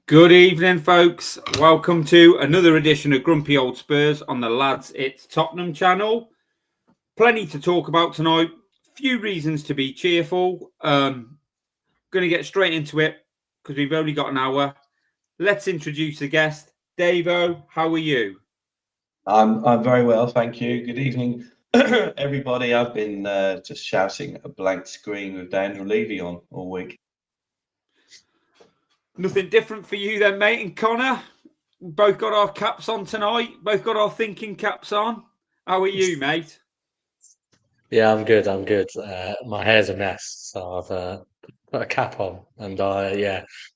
Good evening, folks. Welcome to another edition of Grumpy Old Spurs on the Lads It's Tottenham channel. Plenty to talk about tonight. Few reasons to be cheerful. Going to get straight into it because we've only got an hour. Let's introduce the guest. Davo, how are you? I'm very well, thank you. Good evening, everybody. I've been just shouting a blank screen with Daniel Levy on all week. Nothing different for you then, mate. And Connor, both got our caps on tonight. Both got our thinking caps on. How are you, mate? Yeah, I'm good. My hair's a mess, so I've put a cap on, and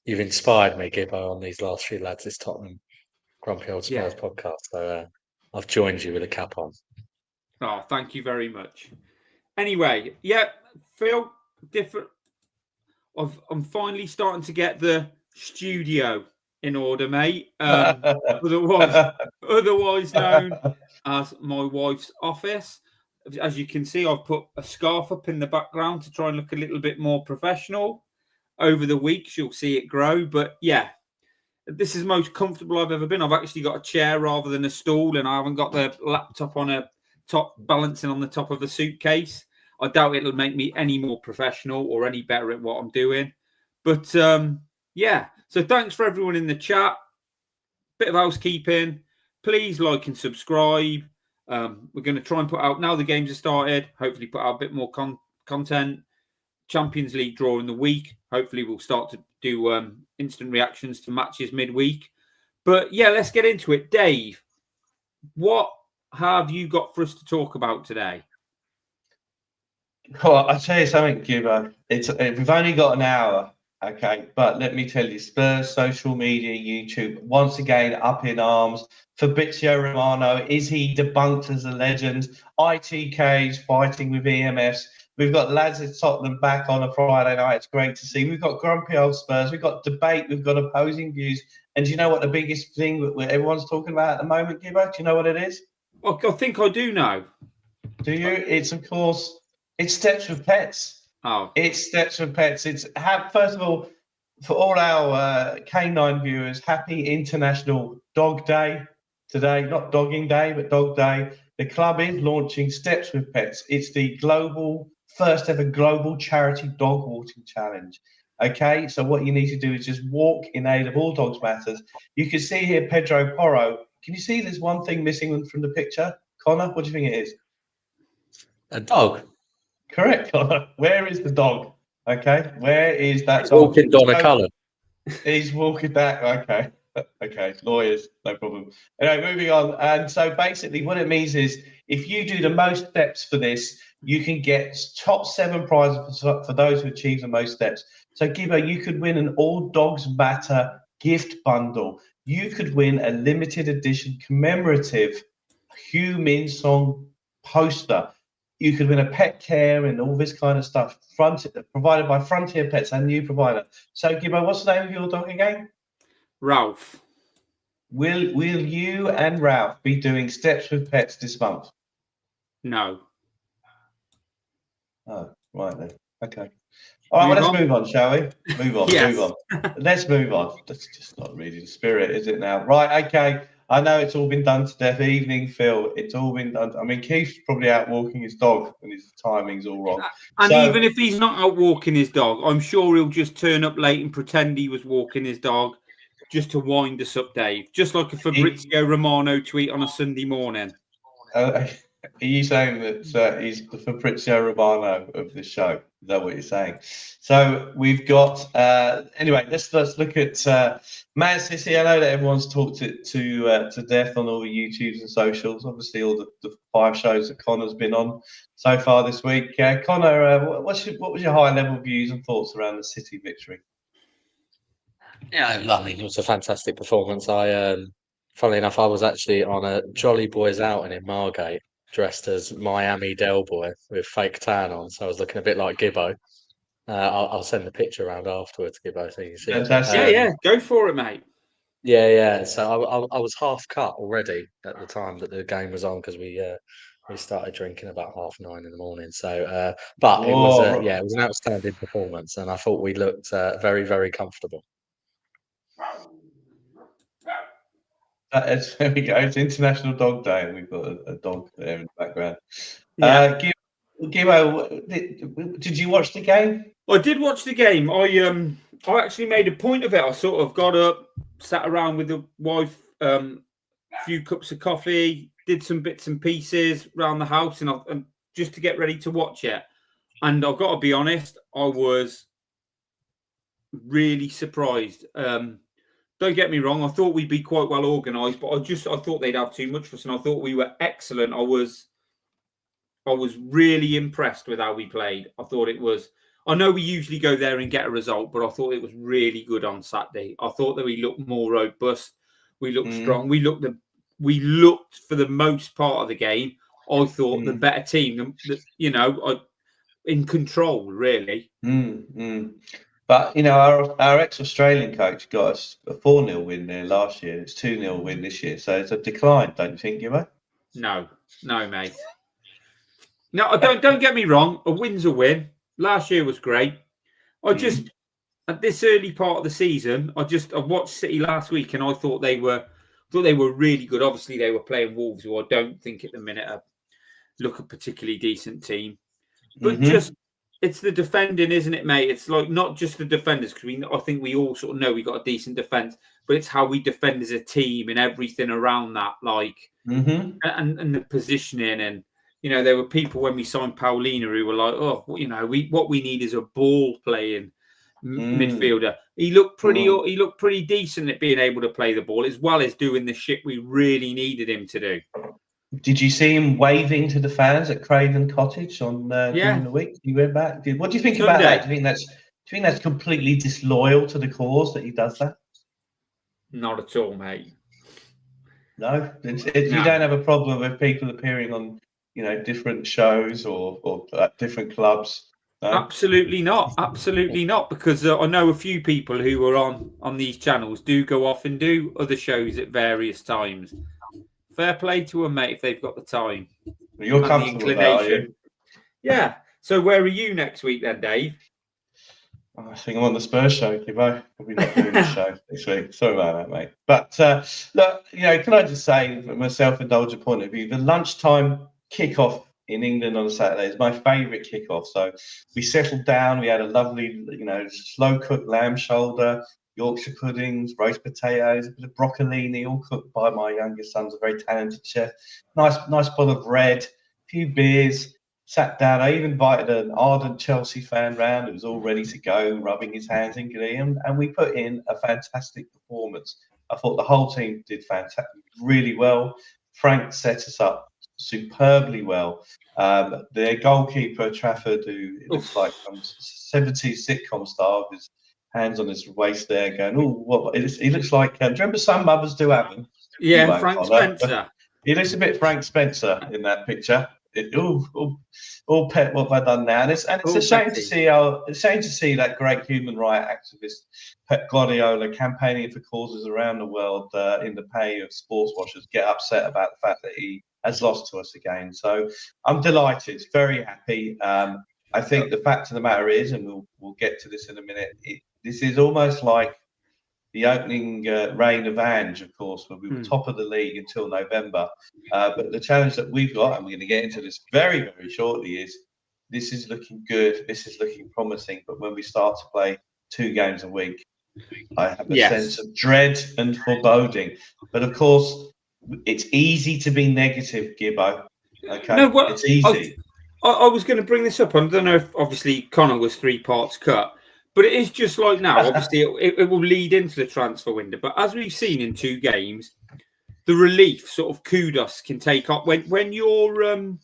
you've inspired me, Gibbo, on these last few Lads It's Tottenham Grumpy Old Spurs podcast. So I've joined you with a cap on. Oh, thank you very much. Anyway, Phil, different. I'm finally starting to get the studio in order, mate. Otherwise known as my wife's office. As you can see, I've put a scarf up in the background to try and look a little bit more professional. Over the weeks, you'll see it grow. But yeah, this is the most comfortable I've ever been. I've actually got a chair rather than a stool, and I haven't got the laptop on a top balancing on the top of the suitcase. I doubt it'll make me any more professional or any better at what I'm doing. But so thanks for everyone in the chat. Bit of housekeeping. Please like and subscribe. We're going to try and put out, now the games have started, hopefully put out a bit more content. Champions League draw in the week. Hopefully we'll start to do instant reactions to matches midweek. But yeah, let's get into it. Dave, what have you got for us to talk about today? Well, I'll tell you something, Gibbo. We've only got an hour, okay? But let me tell you, Spurs, social media, YouTube, once again up in arms. Fabrizio Romano, is he debunked as a legend? ITK's fighting with EMFs. We've got Lads It's Tottenham back on a Friday night. It's great to see. We've got Grumpy Old Spurs. We've got debate. We've got opposing views. And do you know what the biggest thing that everyone's talking about at the moment, Gibbo? Do you know what it is? I think I do know. Do you? It's, of course, it's Steps with Pets. Oh. It's Steps with Pets. First of all, for all our canine viewers, happy International Dog Day today. Not Dogging Day, but Dog Day. The club is launching Steps with Pets. It's the first ever global charity dog walking challenge. Okay, so what you need to do is just walk in aid of All Dogs Matters. You can see here Pedro Porro. Can you see there's one thing missing from the picture? Connor, what do you think it is? A dog. Correct, Connor. Where is the dog? Okay, where is that He's dog? walking Donna Cullen. He's walking back. Okay. Okay, lawyers, no problem. Anyway, moving on. And so basically what it means is if you do the most steps for this, you can get top 7 prizes for those who achieve the most steps. So Gibbo, you could win an All Dogs Matter gift bundle. You could win a limited edition commemorative Hugh Min Song poster. You could win a pet care and all this kind of stuff provided by Frontier Pets, our new provider. So Gibbo, what's the name of your dog again? Ralph. Will you and Ralph be doing Steps with Pets this month? No. Oh, right then. Okay. All right, let's move on, shall we? Move on, Yes. move on. Let's move on. That's just not really the spirit, is it now? Right, okay. I know it's all been done to death. Evening, Phil. It's all been done. I mean, Keith's probably out walking his dog and his timing's all wrong. And even if he's not out walking his dog, I'm sure he'll just turn up late and pretend he was walking his dog just to wind us up, Dave. Just like a Fabrizio Romano tweet on a Sunday morning. Are you saying that he's the Fabrizio Romano of this show? Is that what you're saying? So we've got anyway. Let's look at Man City. I know that everyone's talked it to death on all the YouTubes and socials. Obviously, all the 5 shows that Connor's been on so far this week. Connor, what was your high level views and thoughts around the City victory? Yeah, I mean, it was a fantastic performance. Funnily enough, I was actually on a Jolly Boys outing in Margate, dressed as Miami Del Boy with fake tan on, so I was looking a bit like Gibbo. I'll send the picture around afterwards, Gibbo, so you can see. Fantastic. Go for it, mate. Yeah. So I was half cut already at the time that the game was on because we started drinking about 9:30 in the morning. So, but it was an outstanding performance, and I thought we looked very, very comfortable. There we go. It's International Dog Day, and we've got a dog there in the background. Yeah. Gibbo, did you watch the game? I did watch the game. I actually made a point of it. I sort of got up, sat around with the wife, a few cups of coffee, did some bits and pieces around the house, and just to get ready to watch it. And I've got to be honest, I was really surprised. Don't get me wrong, I thought we'd be quite well organised, but I thought they'd have too much for us, and I thought we were excellent. I was really impressed with how we played. I thought it was. I know we usually go there and get a result, but I thought it was really good on Saturday. I thought that we looked more robust. We looked strong. We looked for the most part of the game. I thought the better team. In control, really. But, our ex-Australian coach got us a 4-0 win there last year. It's 2-0 win this year. So it's a decline, don't you think, Gibbo? No, mate. No, don't get me wrong. A win's a win. Last year was great. I just, at this early part of the season, I watched City last week and I thought they were really good. Obviously, they were playing Wolves, who I don't think at the minute look a particularly decent team. But it's the defending, isn't it, mate? It's like not just the defenders, because I think we all sort of know we got a decent defense, but it's how we defend as a team and everything around that, and the positioning. And there were people when we signed Paulina who were like, "Oh, what we need is a ball playing midfielder." He looked pretty decent at being able to play the ball, as well as doing the shit we really needed him to do. Did you see him waving to the fans at Craven Cottage during the week? You went back. What do you think about that? Do you think that's completely disloyal to the cause that he does that? Not at all, mate. No, you don't have a problem with people appearing on different shows or at different clubs. No? Absolutely not. Absolutely not. Because I know a few people who are on these channels do go off and do other shows at various times. Fair play to them, mate, if they've got the time. You're comfortable with that, are you? Yeah. So where are you next week then, Dave? I think I'm on the Spurs show, Gibbo. Probably not doing the show this week. Sorry about that, mate. But look, can I just say, from a self-indulgent point of view, the lunchtime kickoff in England on a Saturday is my favourite kickoff. So we settled down. We had a lovely, slow-cooked lamb shoulder, Yorkshire puddings, roast potatoes, a bit of broccolini, all cooked by my youngest son's a very talented chef. Nice bowl of red, a few beers. Sat down. I even invited an ardent Chelsea fan round who was all ready to go, rubbing his hands in glee, and we put in a fantastic performance. I thought the whole team did fantastic, really well. Frank set us up superbly well. Their goalkeeper, Trafford, who looks like some 70s sitcom star with his hands on his waist there, going, "Oh, what?" He looks like. Do you remember Some Mothers Do Have Them? Yeah, Frank Spencer. He looks a bit Frank Spencer in that picture. All pet, what have I done now? And it's a shame to see that great human rights activist Pep Guardiola campaigning for causes around the world in the pay of sports watchers get upset about the fact that he has lost to us again. So I'm delighted, very happy. I think the fact of the matter is, and we'll get to this in a minute, this is almost like the opening reign of Ange, of course, where we were top of the league until November. But the challenge that we've got, and we're going to get into this very, very shortly, is this is looking good. This is looking promising. But when we start to play 2 games a week, I have a sense of dread and foreboding. But of course, it's easy to be negative, Gibbo. Okay, it's easy. I was going to bring this up. I don't know if obviously Connor was 3 parts cut. But it is just like now, obviously, it will lead into the transfer window. But as we've seen in 2 games, the relief, sort of kudos, can take up when you're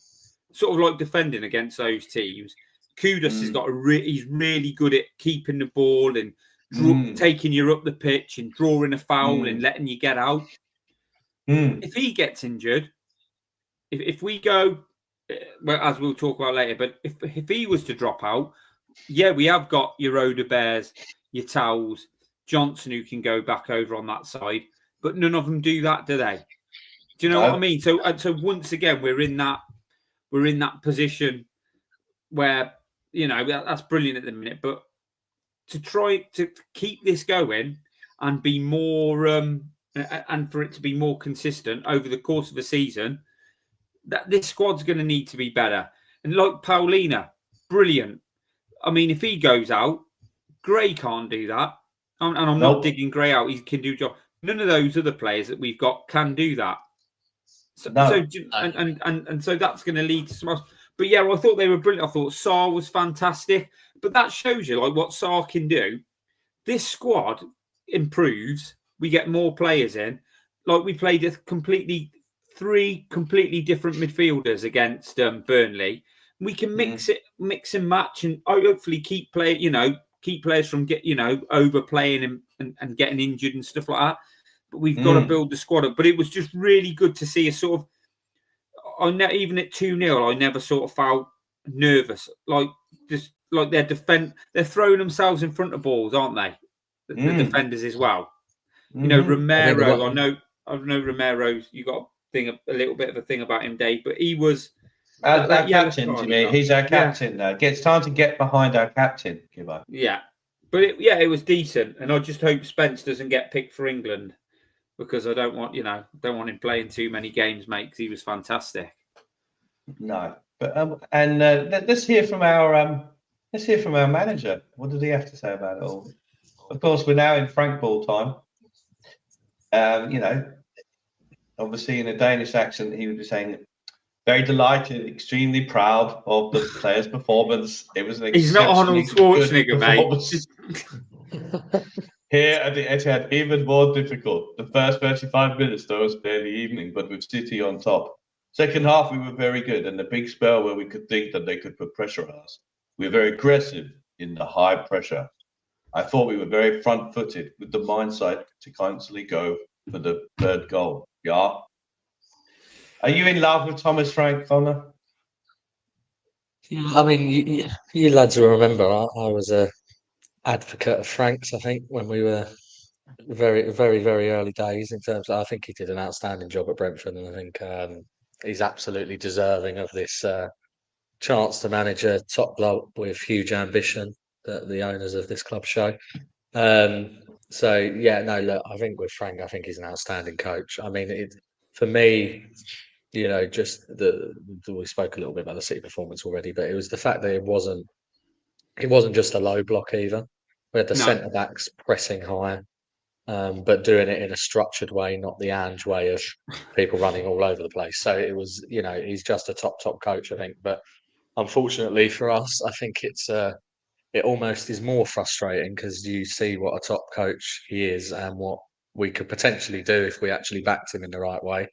sort of like defending against those teams. Kudos has got he's really good at keeping the ball and taking you up the pitch and drawing a foul and letting you get out. If he gets injured, if we go, well, as we'll talk about later, but if he was to drop out. Yeah, we have got your Odebears, your Towels, Johnson, who can go back over on that side, but none of them do that, do they? Do you know what I mean? So once again, we're in that position where that's brilliant at the minute. But to try to keep this going and be more and for it to be more consistent over the course of the season, that this squad's going to need to be better. And like Paulina, brilliant. I mean, if he goes out, Gray can't do that. And I'm not digging Gray out. He can do job. None of those other players that we've got can do that. So that's going to lead to some. But yeah, I thought they were brilliant. I thought Sarr was fantastic. But that shows you like what Sarr can do. This squad improves. We get more players in. Like we played three completely different midfielders against Burnley. We can mix and match, and hopefully keep players from overplaying and getting injured and stuff like that. But we've got to build the squad up. But it was just really good to see a sort of. Even at 2-0, I never sort of felt nervous. Like they're throwing themselves in front of balls, aren't they? The defenders as well. You know, Romero. I know Romero. You got a little bit of a thing about him, Dave, but he was our captain. To me, he's our captain now. It's time to get behind our captain, Gibbo. Yeah, but it was decent, and I just hope Spence doesn't get picked for England because I don't want him playing too many games, mate. Because he was fantastic. No, but let's hear from our manager. What did he have to say about it all? Of course, we're now in Frank Ball time. Obviously in a Danish accent, he would be saying, very delighted, extremely proud of the player's performance. It was an He's not Arnold Schwarzenegger, mate. Here at the Etihad, even more difficult. The first 35 minutes, though, was barely evening, but with City on top. Second half, we were very good, and the big spell where we could think that they could put pressure on us. We were very aggressive in the high pressure. I thought we were very front-footed with the mindset to constantly go for the third goal. Yeah. Are you in love with Thomas Frank, Connor? Yeah, I mean, you lads will remember I was a advocate of Frank's, I think, when we were very, very, very early days in terms of, I think he did an outstanding job at Brentford, and I think he's absolutely deserving of this chance to manage a top club with huge ambition that the owners of this club show. So yeah, no, look, I think with Frank, I think he's an outstanding coach. I mean, for me, just we spoke a little bit about the City performance already, but it was the fact that it wasn't just a low block either. We had the centre backs pressing high, but doing it in a structured way, not the Ange way of people running all over the place. So it was, he's just a top coach, I think. But unfortunately for us, I think it almost is more frustrating because you see what a top coach he is and what we could potentially do if we actually backed him in the right way.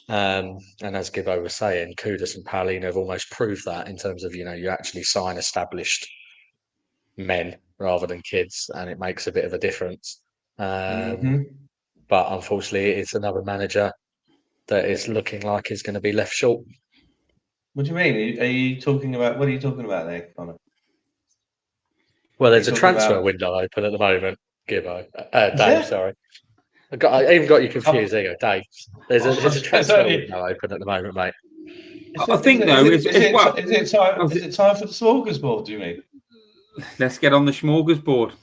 And as Gibbo was saying, Kudus and Paulina have almost proved that in terms of, you actually sign established men rather than kids, and it makes a bit of a difference. But unfortunately, it's another manager that is looking like he's going to be left short. What do you mean? What are you talking about there, Connor? Well, there's a transfer window open at the moment, Gibbo. Dave, sorry. I even got you confused. There you go, Dave. There's a transfer window open at the moment, mate. I think, though, is it time for the smorgasbord, do you mean? Let's get on the smorgasbord.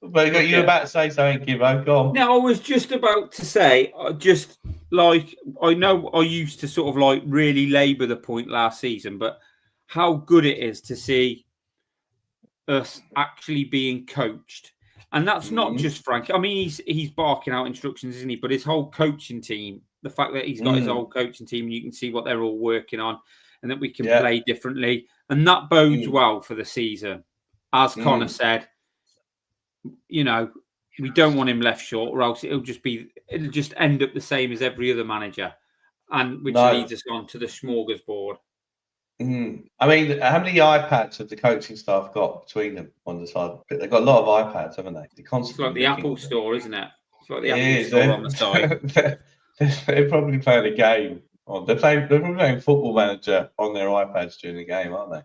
But you were about to say something, Gibbo. Go on. No, I was just about to say, I know I used to sort of like really labour the point last season, but how good it is to see us actually being coached. And that's not just Frank. I mean, he's barking out instructions, isn't he? But his whole coaching team, the fact that he's got his whole coaching team, and you can see what they're all working on, and that we can play differently. And that bodes well for the season. As Connor said, we don't want him left short, or else it'll just end up the same as every other manager, and which leads us on to the smorgasbord. I mean, how many iPads have the coaching staff got between them on the side? They've got a lot of iPads, haven't they? It's like the Apple Store, isn't it? It's like the Apple Store on the side. They're probably playing a game. They're probably playing Football Manager on their iPads during the game, aren't they?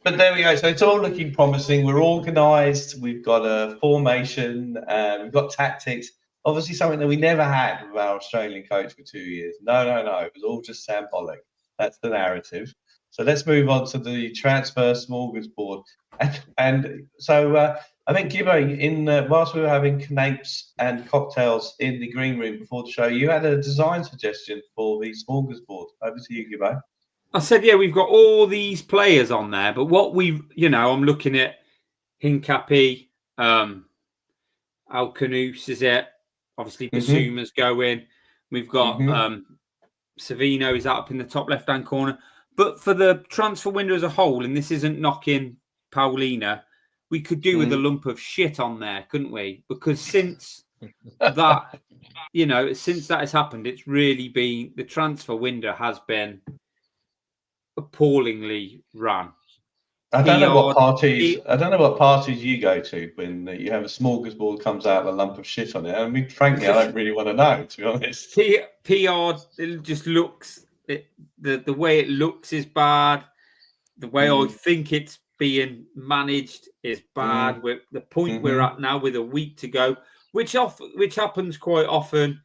But there we go. So it's all looking promising. We're organised. We've got a formation. We've got tactics. Obviously, something that we never had with our Australian coach for 2 years. No. It was all just Sam Pollock. That's the narrative. So let's move on to the transfer smorgasbord. And so I think, Gibbo, whilst we were having canapes and cocktails in the green room before the show, you had a design suggestion for the smorgasbord. Over to you, Gibbo. I said, yeah, we've got all these players on there, but what I'm looking at Hincapi, Alcanus is it? Obviously, Basuma's going. We've got Savino is up in the top left-hand corner. But for the transfer window as a whole, and this isn't knocking Paulina, we could do with a lump of shit on there, couldn't we? Because since that, since that has happened, it's really been, the transfer window has been appallingly run. I don't know what parties you go to when you have a smorgasbord comes out with a lump of shit on it. I mean, frankly, I don't really want to know, to be honest. PR, it just looks, the way it looks is bad. The way I think it's being managed is bad. With the point we're at now, with a week to go, which happens quite often,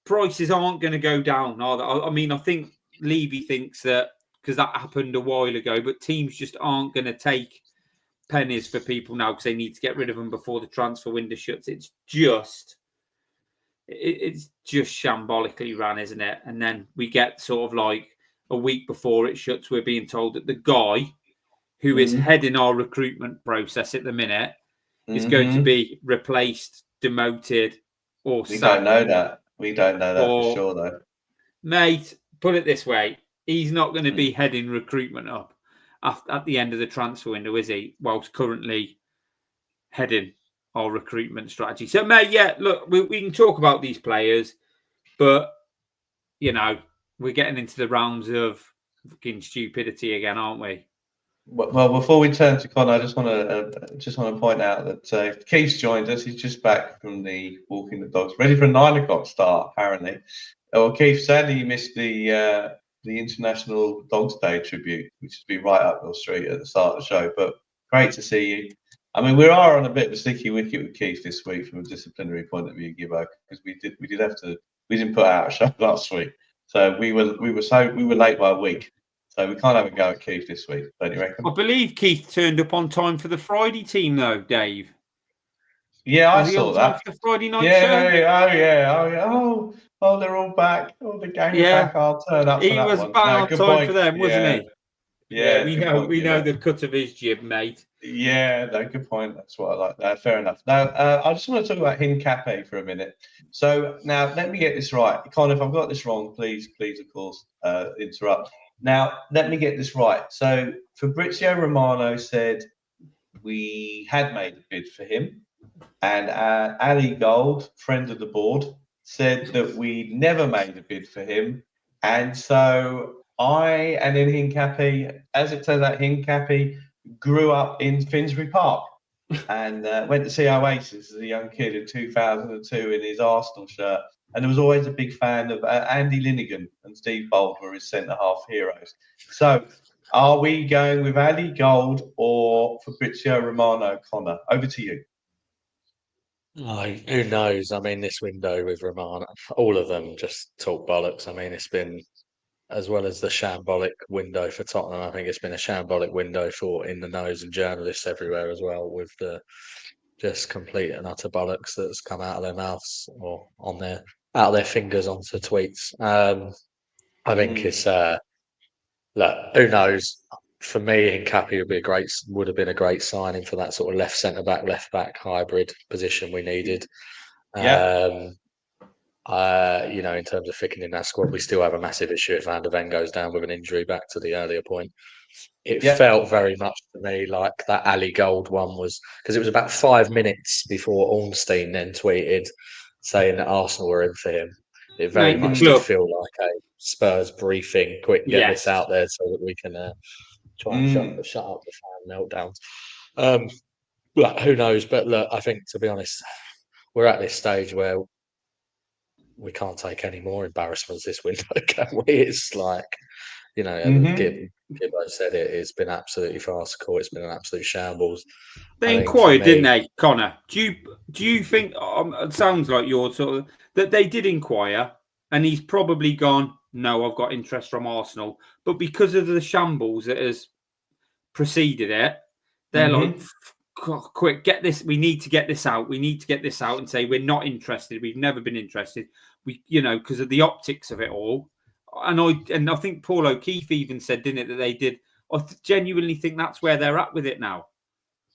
prices aren't going to go down, are they? I mean, I think Levy thinks that, because that happened a while ago, but teams just aren't going to take pennies for people now because they need to get rid of them before the transfer window shuts. It's just shambolically ran, isn't it? And then we get sort of like a week before it shuts, we're being told that the guy who is heading our recruitment process at the minute is going to be replaced, demoted, or we don't know that. We don't know that for sure, though. Mate, put it this way. He's not going to be heading recruitment up at the end of the transfer window, is he? Whilst currently heading our recruitment strategy. So, mate, yeah, look, we can talk about these players, but, we're getting into the realms of fucking stupidity again, aren't we? Well, before we turn to Connor, I just want to point out that Keith's joined us. He's just back from the Walking the Dogs, ready for a 9 o'clock start, apparently. Well, Keith, sadly, you missed the International Dogs Day tribute, which would be right up your street at the start of the show. But great to see you. I mean, we are on a bit of a sticky wicket with Keith this week from a disciplinary point of view, Gibbo, because we didn't put out a show last week, so we were late by a week. So we can't have a go at Keith this week, don't you reckon? I believe Keith turned up on time for the Friday team, though, Dave. Yeah, I saw that. For the Friday night show? Oh, they're all back. Oh, the gang's back. I'll turn up for that one. He was bang on time for them, wasn't he? Yeah, we know the cut of his jib, mate. Yeah, no, good point. That's what I like. Fair enough. Now, I just want to talk about Hincapi for a minute. So now, let me get this right. Con, if I've got this wrong, please, of course, interrupt. Now, let me get this right. So Fabrizio Romano said we had made a bid for him, and Ali Gold, friend of the board, said that we never made a bid for him. And so and then Hincapi, as it turns out, Hincapi grew up in Finsbury Park and went to see Oasis as a young kid in 2002 in his Arsenal shirt. And there was always a big fan of Andy Linnigan and Steve Bold were his centre-half heroes. So are we going with Ali Gold or Fabrizio Romano? Connor, over to you. Oh, who knows? I mean, this window with Romano, all of them just talk bollocks. I mean, it's been, as well as the shambolic window for Tottenham, I think it's been a shambolic window for In the Nose and journalists everywhere as well, with the just complete and utter bollocks that's come out of their mouths or out of their fingers onto tweets. I think it's look, who knows? For me, Hincapi would have been a great signing for that sort of left centre back, left back hybrid position we needed. In terms of thickening that squad, we still have a massive issue if Van der Ven goes down with an injury, back to the earlier point. It felt very much to me like that Ali Gold one was, because it was about 5 minutes before Ornstein then tweeted saying that Arsenal were in for him. It very much did feel like a Spurs briefing, quick, get this out there so that we can try and shut up the fan meltdowns. But who knows? But look, I think, to be honest, we're at this stage where we can't take any more embarrassments this window, can we? It's like, Gibbo said it's been absolutely farcical. It's been an absolute shambles. They inquired, didn't they, Connor? Do you think it sounds like you're sort of that they did inquire, and he's probably gone, no, I've got interest from Arsenal. But because of the shambles that has preceded it, they're like, quick, get this. We need to get this out. We need to get this out and say we're not interested. We've never been interested. Because of the optics of it all. And I think Paul O'Keefe even said, didn't it, that they did. I genuinely think that's where they're at with it now.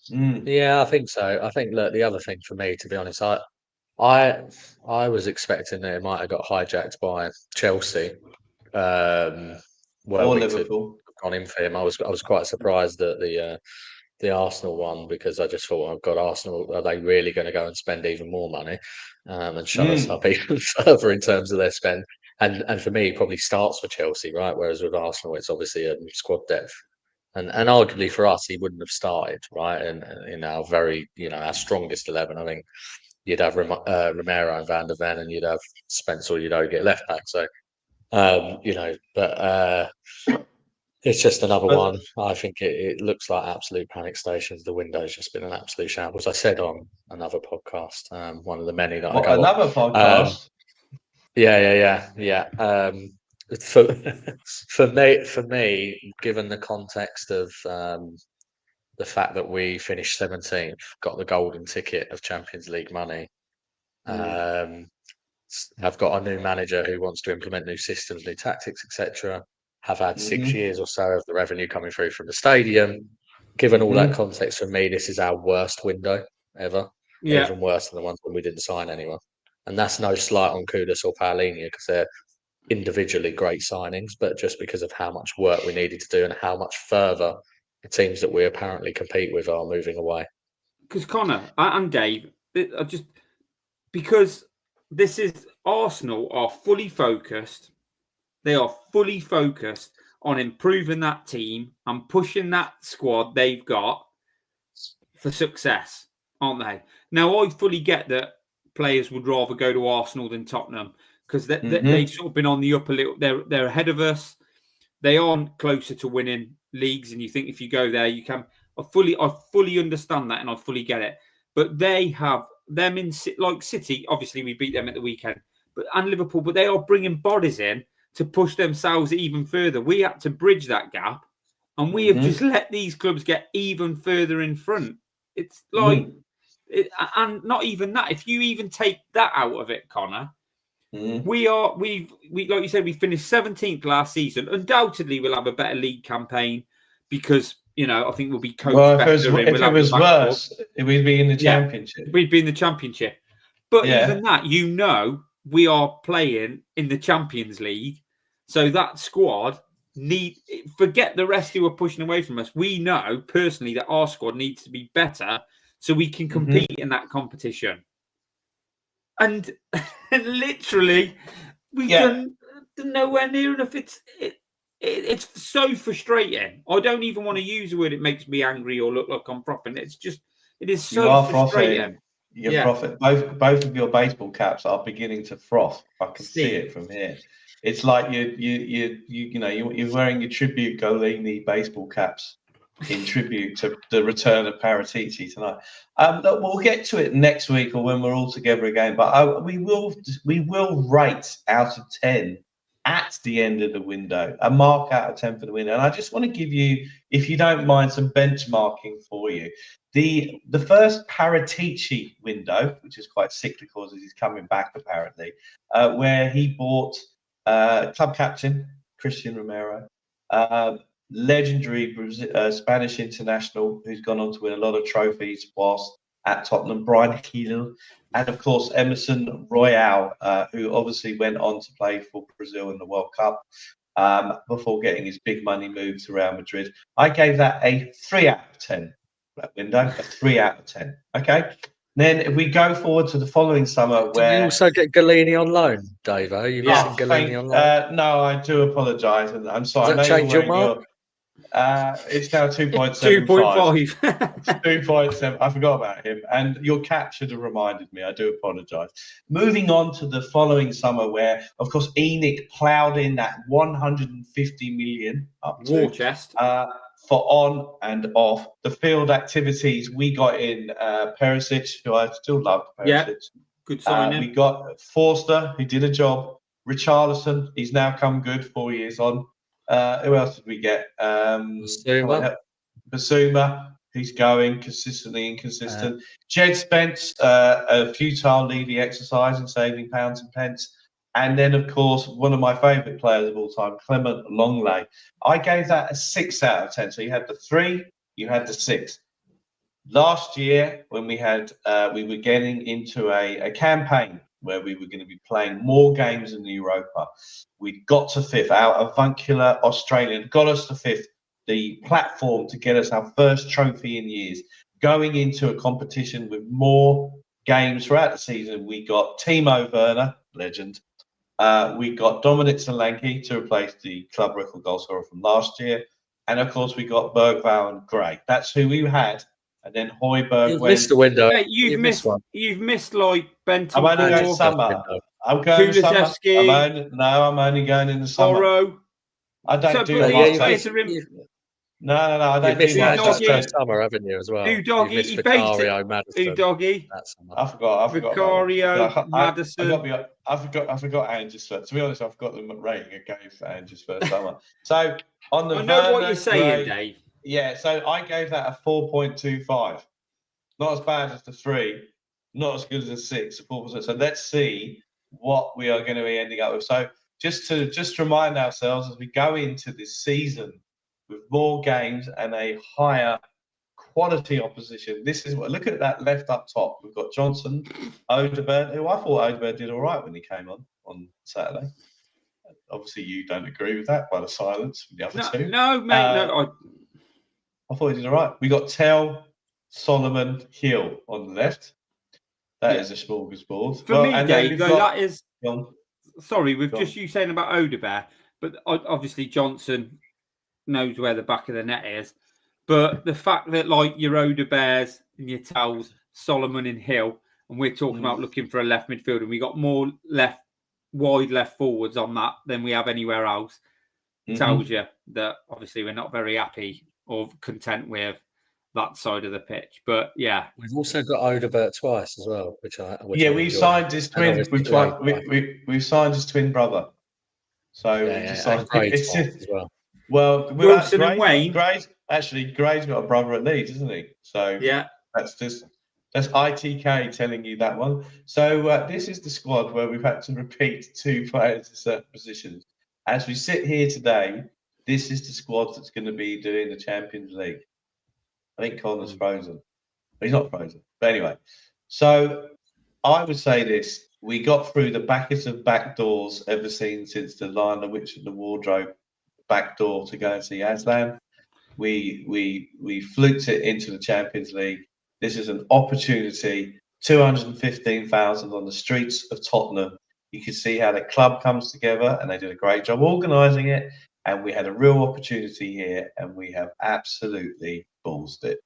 Yeah, I think so. I think, look, the other thing for me, to be honest, I was expecting that it might have got hijacked by Chelsea. Or Liverpool gone in for him. I was quite surprised at the Arsenal one, because I just thought, oh God, Arsenal, are they really going to go and spend even more money and shut us up even further in terms of their spend? And for me, it probably starts for Chelsea, right? Whereas with Arsenal, it's obviously a squad depth. And arguably for us, he wouldn't have started, right? And in our our strongest 11, I think you'd have Romero and Van der Ven, and you'd have Spence, or you'd get left back. So, it's just another one. I think it looks like absolute panic stations. The window's just been an absolute shambles. I said on another podcast, one of the many that I go another on. podcast. Yeah. For me, given the context of the fact that we finished 17th, got the golden ticket of Champions League money, have got a new manager who wants to implement new systems, new tactics, etc. Have had 6 years or so of the revenue coming through from the stadium. Given all that context, for me, this is our worst window ever. Yeah. Even worse than the ones when we didn't sign anyone. And that's no slight on Kudus or Paulinho, because they're individually great signings, but just because of how much work we needed to do and how much further the teams that we apparently compete with are moving away. Because Connor and Dave, because this is Arsenal are fully focused. They are fully focused on improving that team and pushing that squad they've got for success, aren't they? Now, I fully get that players would rather go to Arsenal than Tottenham, because they've sort of been on the up a little. They're ahead of us. They aren't closer to winning leagues, and you think if you go there, you can. I fully understand that, and I fully get it. But they have them in like City. Obviously, we beat them at the weekend, and Liverpool. But they are bringing bodies in to push themselves even further. We had to bridge that gap, and we have just let these clubs get even further in front. It's like, and not even that. If you even take that out of it, Connor, we like you said, we finished 17th last season. Undoubtedly, we'll have a better league campaign because I think we'll be coached better. If it was worse, we'd be in the championship. We'd be in the championship. But even that, we are playing in the Champions League. So that squad forget the rest who are pushing away from us. We know personally that our squad needs to be better so we can compete in that competition. And literally, we've done nowhere near enough. It's so frustrating. I don't even want to use the word. It makes me angry or look like I'm frothing. It is so frustrating. You're frothing. Both of your baseball caps are beginning to froth. I can see it from here. It's like you're wearing your tribute Golini baseball caps in tribute to the return of Paratici tonight. We'll get to it next week or when we're all together again. But we will rate out of 10 at the end of the window, a mark out of 10 for the window. And I just want to give you, if you don't mind, some benchmarking for you. The first Paratici window, which is quite cyclical as he's coming back apparently, where he bought club captain Christian Romero, legendary Spanish international who's gone on to win a lot of trophies whilst at Tottenham, Brian Hill, and of course Emerson Royal, who obviously went on to play for Brazil in the World Cup before getting his big money move to Real Madrid. I gave that a 3 out of 10. That window, a 3 out of 10. Okay. Then if we go forward to the following summer, where did you also get Golini on loan, Dave? Are you missing Golini on loan? No, I do apologise, and I'm sorry. Does that change your mark? It's now 2.75. 2.7. I forgot about him, and your cap should have reminded me. I do apologise. Moving on to the following summer, where of course ENIC ploughed in that 150 million up to war chest. For on and off the field activities. We got in Perisic, who I still love. Perisic. Yeah, good signing. We got Forster, who did a job. Richarlison, he's now come good 4 years on. Who else did we get? Basuma, he's going consistently inconsistent. Jed Spence, a futile leading exercise in saving pounds and pence. And then, of course, one of my favourite players of all time, Clement Longley. I gave that a 6 out of 10. So you had the 3, you had the 6. Last year, when we were getting into a campaign where we were going to be playing more games in the Europa, we got to 5th. Our avuncular Australian got us to 5th. The platform to get us our first trophy in years. Going into a competition with more games throughout the season, we got Timo Werner, legend. We got Dominic Solanke to replace the club record goal scorer from last year. And of course, we got Bergvall and Gray. That's who we had. And then Højbjerg You've missed the window. Hey, you've missed one. You've missed like Benton. I'm only going summer. I'm going summer. I'm only going in the summer. Borrow. I don't do No, I don't do that. First summer, haven't you, as well? Udoggy, Vicario, Madison. Udoggy. I forgot. Vicario, Madison. I forgot Angie's first. To be honest, I forgot the rating I gave for Angie's first summer. So on the I know what you're saying, Dave. Yeah, so I gave that a 4.25. Not as bad as the 3, not as good as the 6, 4%. So let's see what we are going to be ending up with. So just to remind ourselves as we go into this season with more games and a higher quality opposition. This is what, look at that left up top. We've got Johnson, Odegaard, who I thought Odegaard did all right when he came on Saturday. Obviously, you don't agree with that by the silence from the other two. No, mate, no. I thought he did all right. We got Tell, Solomon, Hill on the left. That is a smorgasbord. For me, Dave, that is... Sorry, with just you saying about Odegaard, but obviously Johnson knows where the back of the net is. But the fact that, like, your Odegaards and your Tells, Solomon and Hill, and we're talking about looking for a left midfielder, and we got more wide left forwards on that than we have anywhere else, tells you that obviously we're not very happy or content with that side of the pitch. But yeah, we've also got Odegaard twice as well, which we've signed his twin. We've signed his twin brother. So it's as well. Well, Wilson and Wayne. Gray's got a brother at Leeds, isn't he? So yeah, that's ITK telling you that one. So this is the squad where we've had to repeat 2 players in certain positions. As we sit here today, this is the squad that's going to be doing the Champions League. I think Connor's frozen. He's not frozen. But anyway, so I would say this. We got through the backest of back doors ever seen since the Lion, the Witch and the Wardrobe back door to go and see Aslan. We fluked it into the Champions League. This is an opportunity. 215,000 on the streets of Tottenham. You can see how the club comes together, and they did a great job organising it. And we had a real opportunity here, and we have absolutely ballsed it.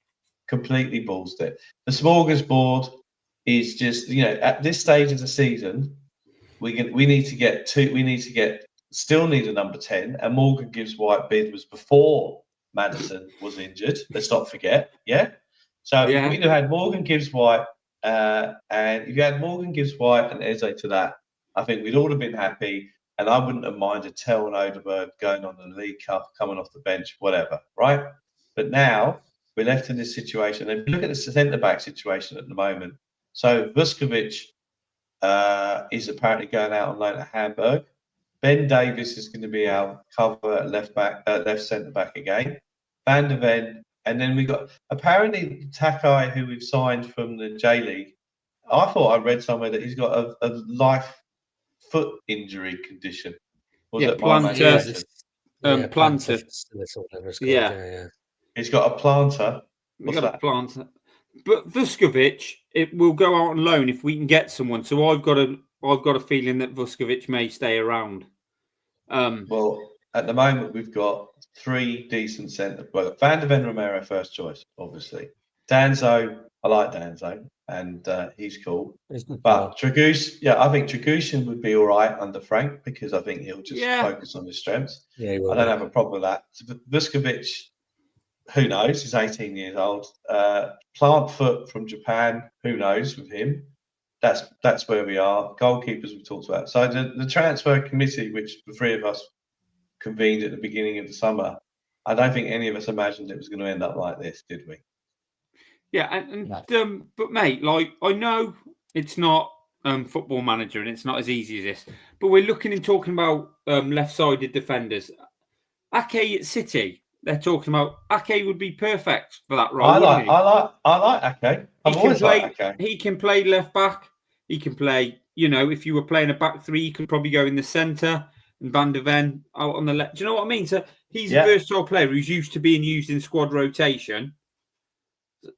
Completely ballsed it. The smorgasbord is just, at this stage of the season, we need to get still need a number 10. And Morgan Gibbs White bid was before Madison was injured. Let's not forget. Yeah. So if we'd have had Morgan Gibbs White, and if you had Morgan Gibbs White and Eze to that, I think we'd all have been happy. And I wouldn't have minded Tell and Odegaard going on the League Cup, coming off the bench, whatever, right? But now we're left in this situation. If you look at the centre-back situation at the moment, so Vuskovic is apparently going out on loan at Hamburg. Ben Davies is going to be our cover at left centre-back again. Van der Ven, and then we got apparently Takai, who we've signed from the J-League. I thought I read somewhere that he's got a life foot injury condition. Plantar. Yeah. He's got a plantar. He's got a plantar. But Vuskovic, it will go out on loan if we can get someone. So I've got a feeling that Vuskovic may stay around. Well, at the moment we've got 3 decent centre. Well, Van der Ven Romero first choice, obviously. Danzo, I like Danzo, and he's cool. But Dragusin, I think Dragusin would be all right under Frank, because I think he'll just focus on his strengths. Yeah, I don't have a problem with that. Vuskovic, who knows? He's 18 years old. Plant foot from Japan, who knows with him? that's where we are. Goalkeepers we talked about. So the transfer committee, which the three of us convened at the beginning of the summer, I don't think any of us imagined it was going to end up like this, did we? Yeah, but mate, like I know it's not Football Manager and it's not as easy as this, but we're looking and talking about left-sided defenders. Ake at City, they're talking about Ake would be perfect for that role. I like Ake. I've always liked Ake. He can play left back. He can play. If you were playing a back three, you could probably go in the centre and Van der Ven out on the left. Do you know what I mean? So he's a versatile player who's used to being used in squad rotation.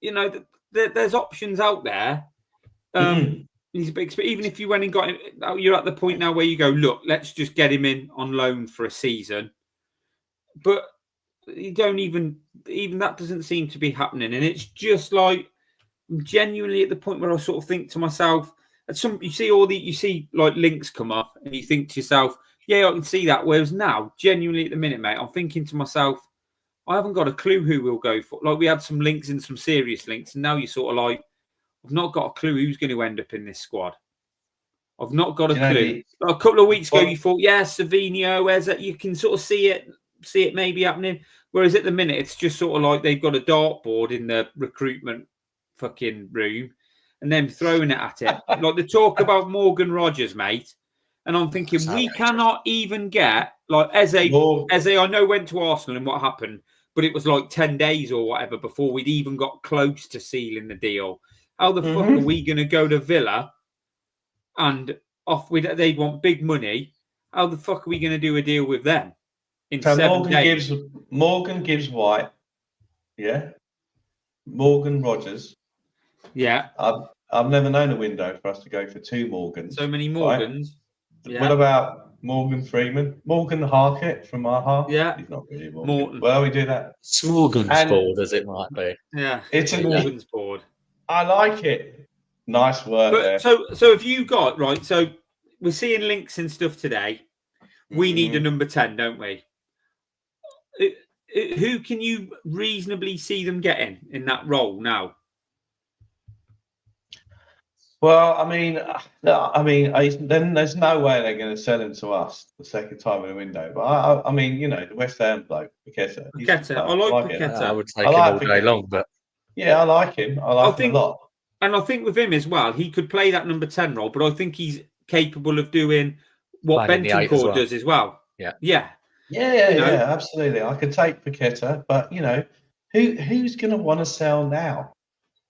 There's options out there. He's a big. Even if you went and got him, you're at the point now where you go, look, let's just get him in on loan for a season. But you don't even that doesn't seem to be happening, and it's just like I'm genuinely at the point where I sort of think to myself, you see like links come up, and you think to yourself, yeah, I can see that. Whereas now, genuinely at the minute, mate, I'm thinking to myself, I haven't got a clue who we'll go for. Like we had some links and some serious links, and now you're sort of like, I've not got a clue who's going to end up in this squad. I've not got a clue. Like a couple of weeks ago, you thought, yeah, Savinho, where's that? You can sort of see it maybe happening. Whereas at the minute, it's just sort of like they've got a dartboard in the recruitment fucking room and then throwing it at it. Like the talk about Morgan Rogers, mate. And I'm thinking, we cannot even get like Eze, I know went to Arsenal and what happened, but it was like 10 days or whatever before we'd even got close to sealing the deal. How the fuck are we going to go to Villa and they want big money? How the fuck are we going to do a deal with them in 7 days? Morgan Gibbs White, yeah. Morgan Rogers. Yeah. I've never known a window for us to go for two Morgans. So many Morgans. Right? Yeah. What about Morgan Freeman? Morgan Harkett from our half? Yeah. He's not really Morgan. Well, we do that. Smorgasbord, as it might be. Yeah. It's a Smorgasbord. I like it. Nice work there. So have you got, right, so we're seeing links and stuff today. We need a number 10, don't we? Who can you reasonably see them getting in that role now? Well, I mean, then there's no way they're going to sell him to us the second time in the window. But I mean, the West Ham bloke, Paqueta. I like Paqueta. I would take him all day long, but yeah, I like him. I like him a lot. And I think with him as well, he could play that number 10 role, but I think he's capable of doing what Bentancur does as well. Yeah, absolutely. I could take Paqueta, but who's going to want to sell now?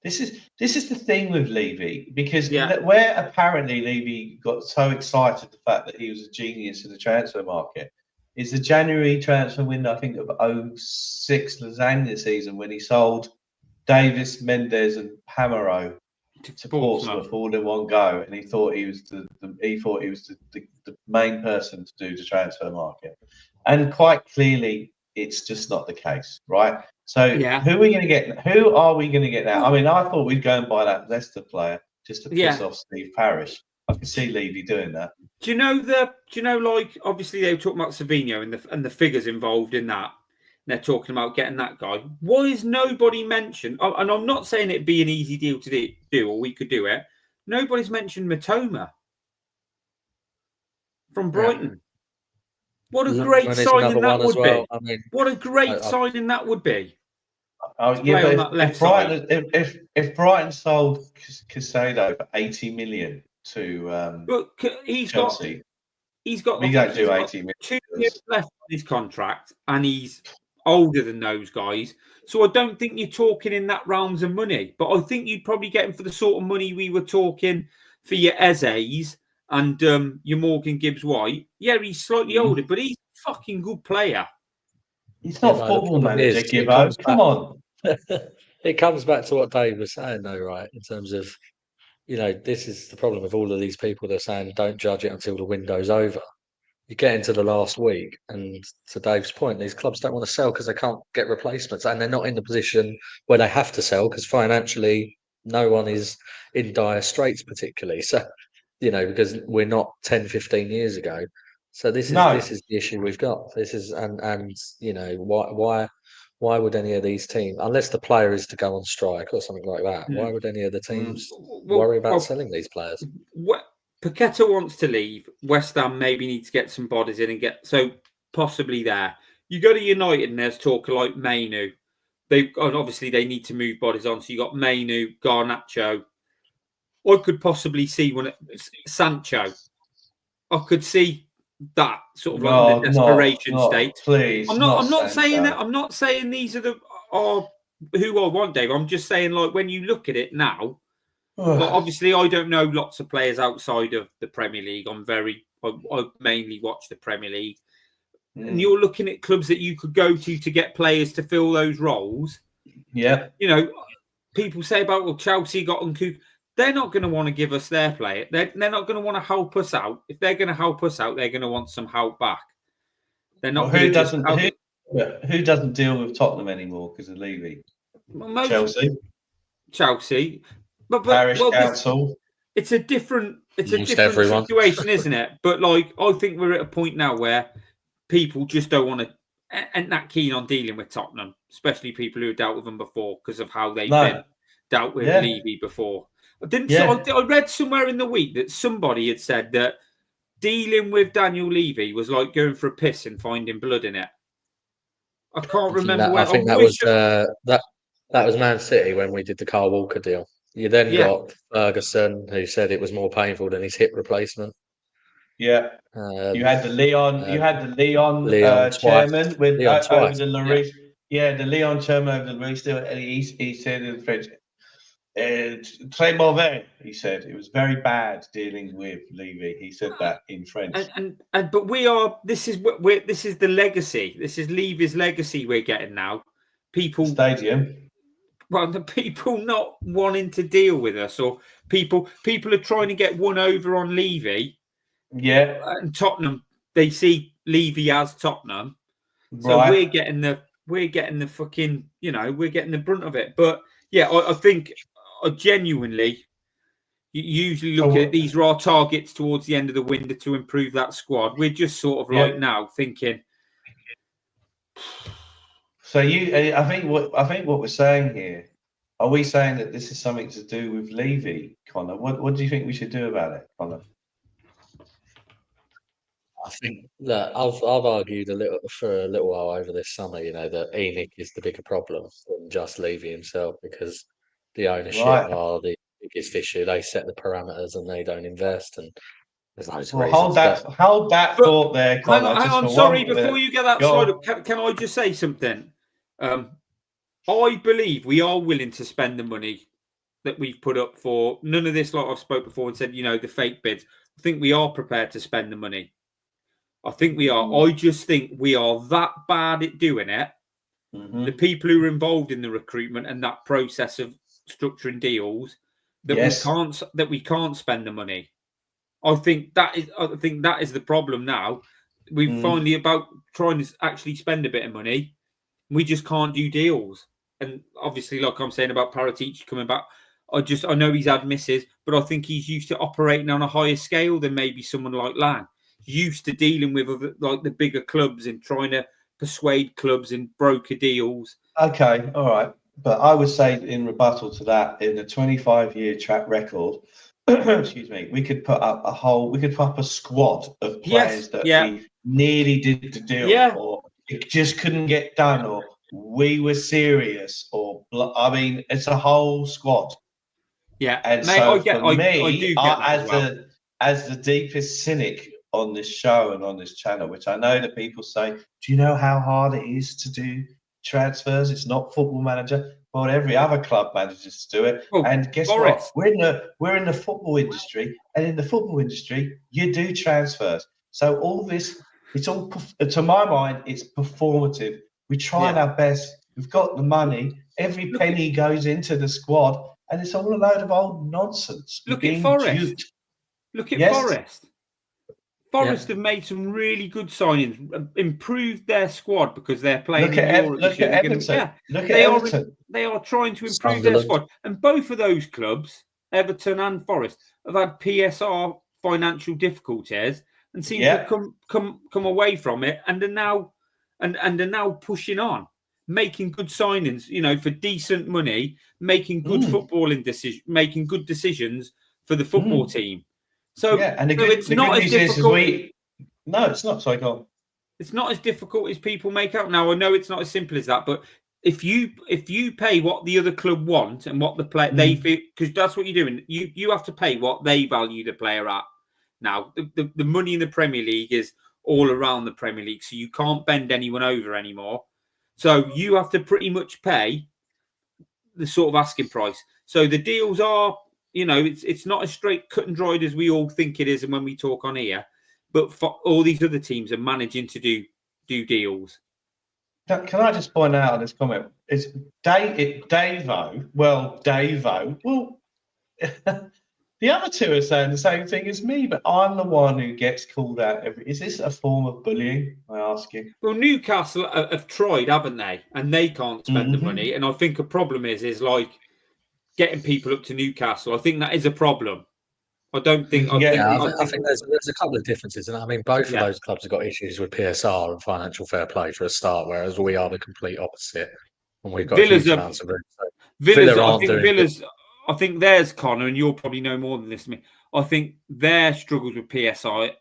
This is the thing with Levy, because where apparently Levy got so excited the fact that he was a genius in the transfer market is the January transfer window, I think, of 06 lasagna season, when he sold Davis, Mendes, and Hamero to Portsmouth all in one go, and he thought he was the main person to do the transfer market, and quite clearly it's just not the case, right? So who are we going to get? Who are we going to get now? I mean, I thought we'd go and buy that Leicester player just to piss off Steve Parish. I can see Levy doing that. Do you know, like, obviously they were talking about Savinho and the figures involved in that. They're talking about getting that guy. Why is nobody mentioned? And I'm not saying it'd be an easy deal to do, or we could do it. Nobody's mentioned Matoma from Brighton. What a great signing that would be! I mean, what a great signing that would be. If Brighton sold Caicedo for 80 million to Chelsea, he's got 80 million. 2 years left on his contract, and he's older than those guys. So I don't think you're talking in that realms of money, but I think you'd probably get him for the sort of money we were talking for your Eze's and your Morgan Gibbs White. Yeah, he's slightly older, but he's a fucking good player. He's not Football Manager, Gibbo. Come on. It comes back to what Dave was saying, though, right? In terms of, this is the problem with all of these people. They're saying don't judge it until the window's over. You get into the last week, and to Dave's point, these clubs don't want to sell because they can't get replacements, and they're not in the position where they have to sell because financially no one is in dire straits particularly. So, because we're not 10, 15 years ago. So this is the issue we've got. This is and why why would any of these teams, unless the player is to go on strike or something like that, why Mm. would any of the teams Well, worry about selling these players? Paqueta wants to leave. West Ham maybe need to get some bodies in and get so possibly there. You go to United and there's talk of like Mainu. Obviously they need to move bodies on. So you got Mainu, Garnacho. I could possibly see Sancho. I could see that sort of like in the desperation state. Please, I'm not saying that. I'm not saying these are who I want, Dave. I'm just saying like when you look at it now. Well, obviously, I don't know lots of players outside of the Premier League. I mainly watch the Premier League. And you're looking at clubs that you could go to get players to fill those roles. Yeah. You know, people say about, Chelsea got Nkunku. They're not going to want to give us their player. They're not going to want to help us out. If they're going to help us out, they're going to want some help back. They're not who doesn't deal with Tottenham anymore because of Levy? Chelsea. But Parish Council. It's a different situation, isn't it? But like, I think we're at a point now where people just don't want to, and that keen on dealing with Tottenham, especially people who dealt with them before because of how they've been dealt with Levy before. I read somewhere in the week that somebody had said that dealing with Daniel Levy was like going for a piss and finding blood in it. I can't remember. I think that was Man City when we did the Kyle Walker deal. You then got Ferguson, who said it was more painful than his hip replacement. Yeah, you had the Leon. Chairman with over the Lloris. Yeah, the Leon chairman over the Lloris deal, and he said in French, "Très mauvais." He said it was very bad dealing with Levy. He said that in French. But we are. This is the legacy. This is Levy's legacy we're getting now. People stadium. Well, the people not wanting to deal with us, or people are trying to get one over on Levy. Yeah. And Tottenham, they see Levy as Tottenham. So we're getting the fucking, we're getting the brunt of it. But yeah, I think genuinely, you usually look at these raw targets towards the end of the window to improve that squad. We're just sort of like now thinking. So I think what we're saying here, are we saying that this is something to do with Levy, Connor? What do you think we should do about it, Connor? I think that I've argued for a little while over this summer, that ENIC is the bigger problem than just Levy himself, because the ownership are the biggest issue. They set the parameters and they don't invest, and there's loads of reasons. Hold that thought there, Connor. Hang on, sorry, before you get that slide up, can I just say something? I believe we are willing to spend the money that we've put up for none of this, like I've spoke before and said, the fake bids. I think we are prepared to spend the money. I think we are. I just think we are that bad at doing it. Mm-hmm. The people who are involved in the recruitment and that process of structuring deals that we can't spend the money. I think that is the problem now. We're finally about trying to actually spend a bit of money. We just can't do deals. And obviously, like I'm saying about Paratici coming back, I know he's had misses, but I think he's used to operating on a higher scale than maybe someone like Lang. Used to dealing with like the bigger clubs and trying to persuade clubs and broker deals. Okay, all right. But I would say in rebuttal to that, in the 25-year track record, excuse me, we could put up a squad of players we nearly did the deal, or it just couldn't get done, or we were serious, or it's a whole squad. Yeah, and mate, so I do get as the deepest cynic on this show and on this channel, which I know that people say, do you know how hard it is to do transfers? It's not Football Manager. Well, every other club manages to do it. Oh, and guess what? We're in the football industry, and in the football industry, you do transfers. So all this, it's all, to my mind, it's performative. We're trying our best. We've got the money. Every penny goes into the squad, and it's all a load of old nonsense. Look at Forest. Look at Forest. Forest have made some really good signings, improved their squad because they're playing in Europe. Look at Everton. They are trying to improve their squad. And both of those clubs, Everton and Forest, have had PSR financial difficulties and seem to come away from it and are now pushing on. making good signings, for decent money, making good footballing decisions, making good decisions for the football team. So yeah, and it's the not good as news difficult. No, it's not. Sorry, go on. It's not as difficult as people make out. Now I know it's not as simple as that, but if you pay what the other club want and what the player they feel, because that's what you're doing, you have to pay what they value the player at. Now the money in the Premier League is all around the Premier League, so you can't bend anyone over anymore. So you have to pretty much pay the sort of asking price. So the deals are, it's not as straight cut and dried as we all think it is, and when we talk on here. But for all these other teams are managing to do deals. Can I just point out on this comment? It's Davo. Well, Davo. Well, the other two are saying the same thing as me, but I'm the one who gets called out every. Is this a form of bullying? I ask you. Well, Newcastle have tried, haven't they? And they can't spend the money. And I think a problem is like getting people up to Newcastle. I think that is a problem. I don't think. I think there's a couple of differences, and I mean both of those clubs have got issues with PSR and financial fair play for a start, whereas we are the complete opposite, and we've got huge amounts of room. So Villa's. I think theirs, Connor, and you'll probably know more than this than me. I think their struggles with PSR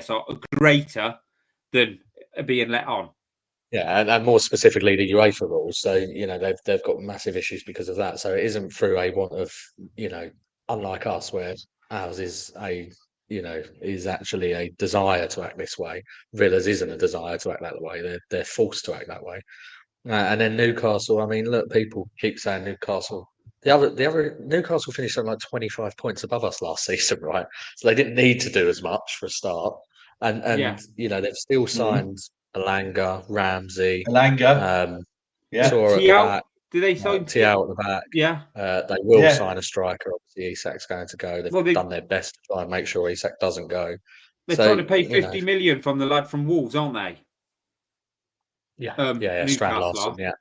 are greater than being let on. Yeah, and more specifically the UEFA rules. So they've got massive issues because of that. So it isn't through a want of unlike us where ours is is actually a desire to act this way. Villa's isn't a desire to act that way. They're forced to act that way. And then Newcastle. I mean, look, people keep saying Newcastle. The other Newcastle finished on like 25 points above us last season, right? So they didn't need to do as much for a start. And they've still signed Alanga, Ramsey, Alanga, Tora at the back. Do they sign Thiaw at the back? Yeah. They will sign a striker. Obviously, Isak's going to go. They've done their best to try and make sure Isak doesn't go. They're trying to pay 50 million from the lad from Wolves, aren't they? Yeah. Strand Larson, yeah.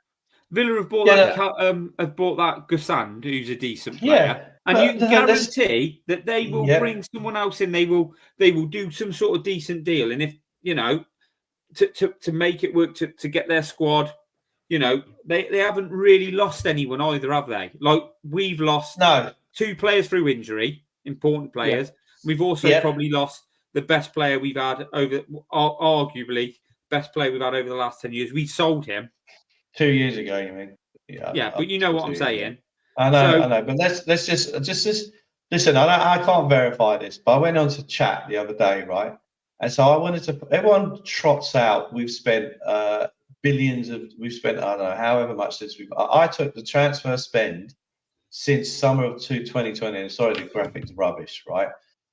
Villa have bought that Gussand, who's a decent player, and you can guarantee that they will bring someone else in. They will do some sort of decent deal, and if to make it work to get their squad. They haven't really lost anyone either, have they? Like we've lost two players through injury, important players. Yeah. We've also probably lost the best player we've had arguably best player we've had over the last 10 years. We sold him 2 years ago. You mean? Yeah, but you know what I'm saying. I know. But let's just listen. I can't verify this, but I went on to chat the other day, right? And so I wanted to. Everyone trots out. We've spent billions of. We've spent I don't know however much since we've. I took the transfer spend since summer of 2020. And sorry, the graphics are rubbish, right?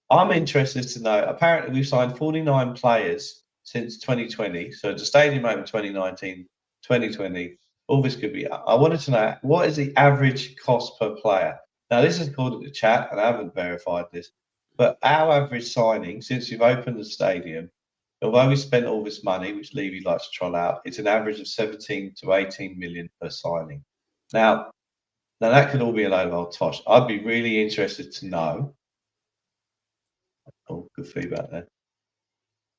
I'm interested to know. Apparently, we've signed 49 players since 2020. So the stadium opened 2019, 2020. All this could be. I wanted to know what is the average cost per player. Now, this is according to chat, and I haven't verified this. But our average signing since we've opened the stadium, although we spent all this money, which Levy likes to troll out, it's an average of 17 to 18 million per signing. Now that could all be a load of old tosh. I'd be really interested to know. Oh, good feedback there.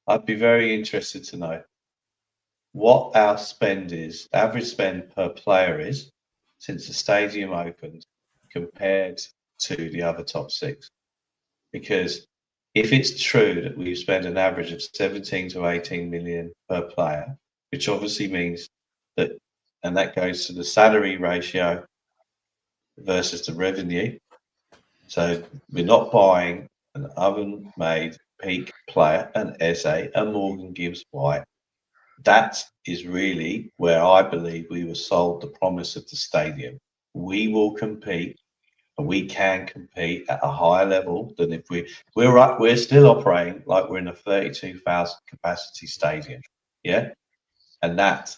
I'd be very interested to know what our spend is, average spend per player is, since the stadium opened, compared to the other top six. Because if it's true that we spend an average of 17 to 18 million per player, which obviously means that, and that goes to the salary ratio versus the revenue. So we're not buying an oven-made peak player, an Eze, a Morgan Gibbs White. That is really where I believe we were sold the promise of the stadium. We will compete. We can compete at a higher level than if we're still operating like we're in a 32,000 capacity stadium. Yeah. And that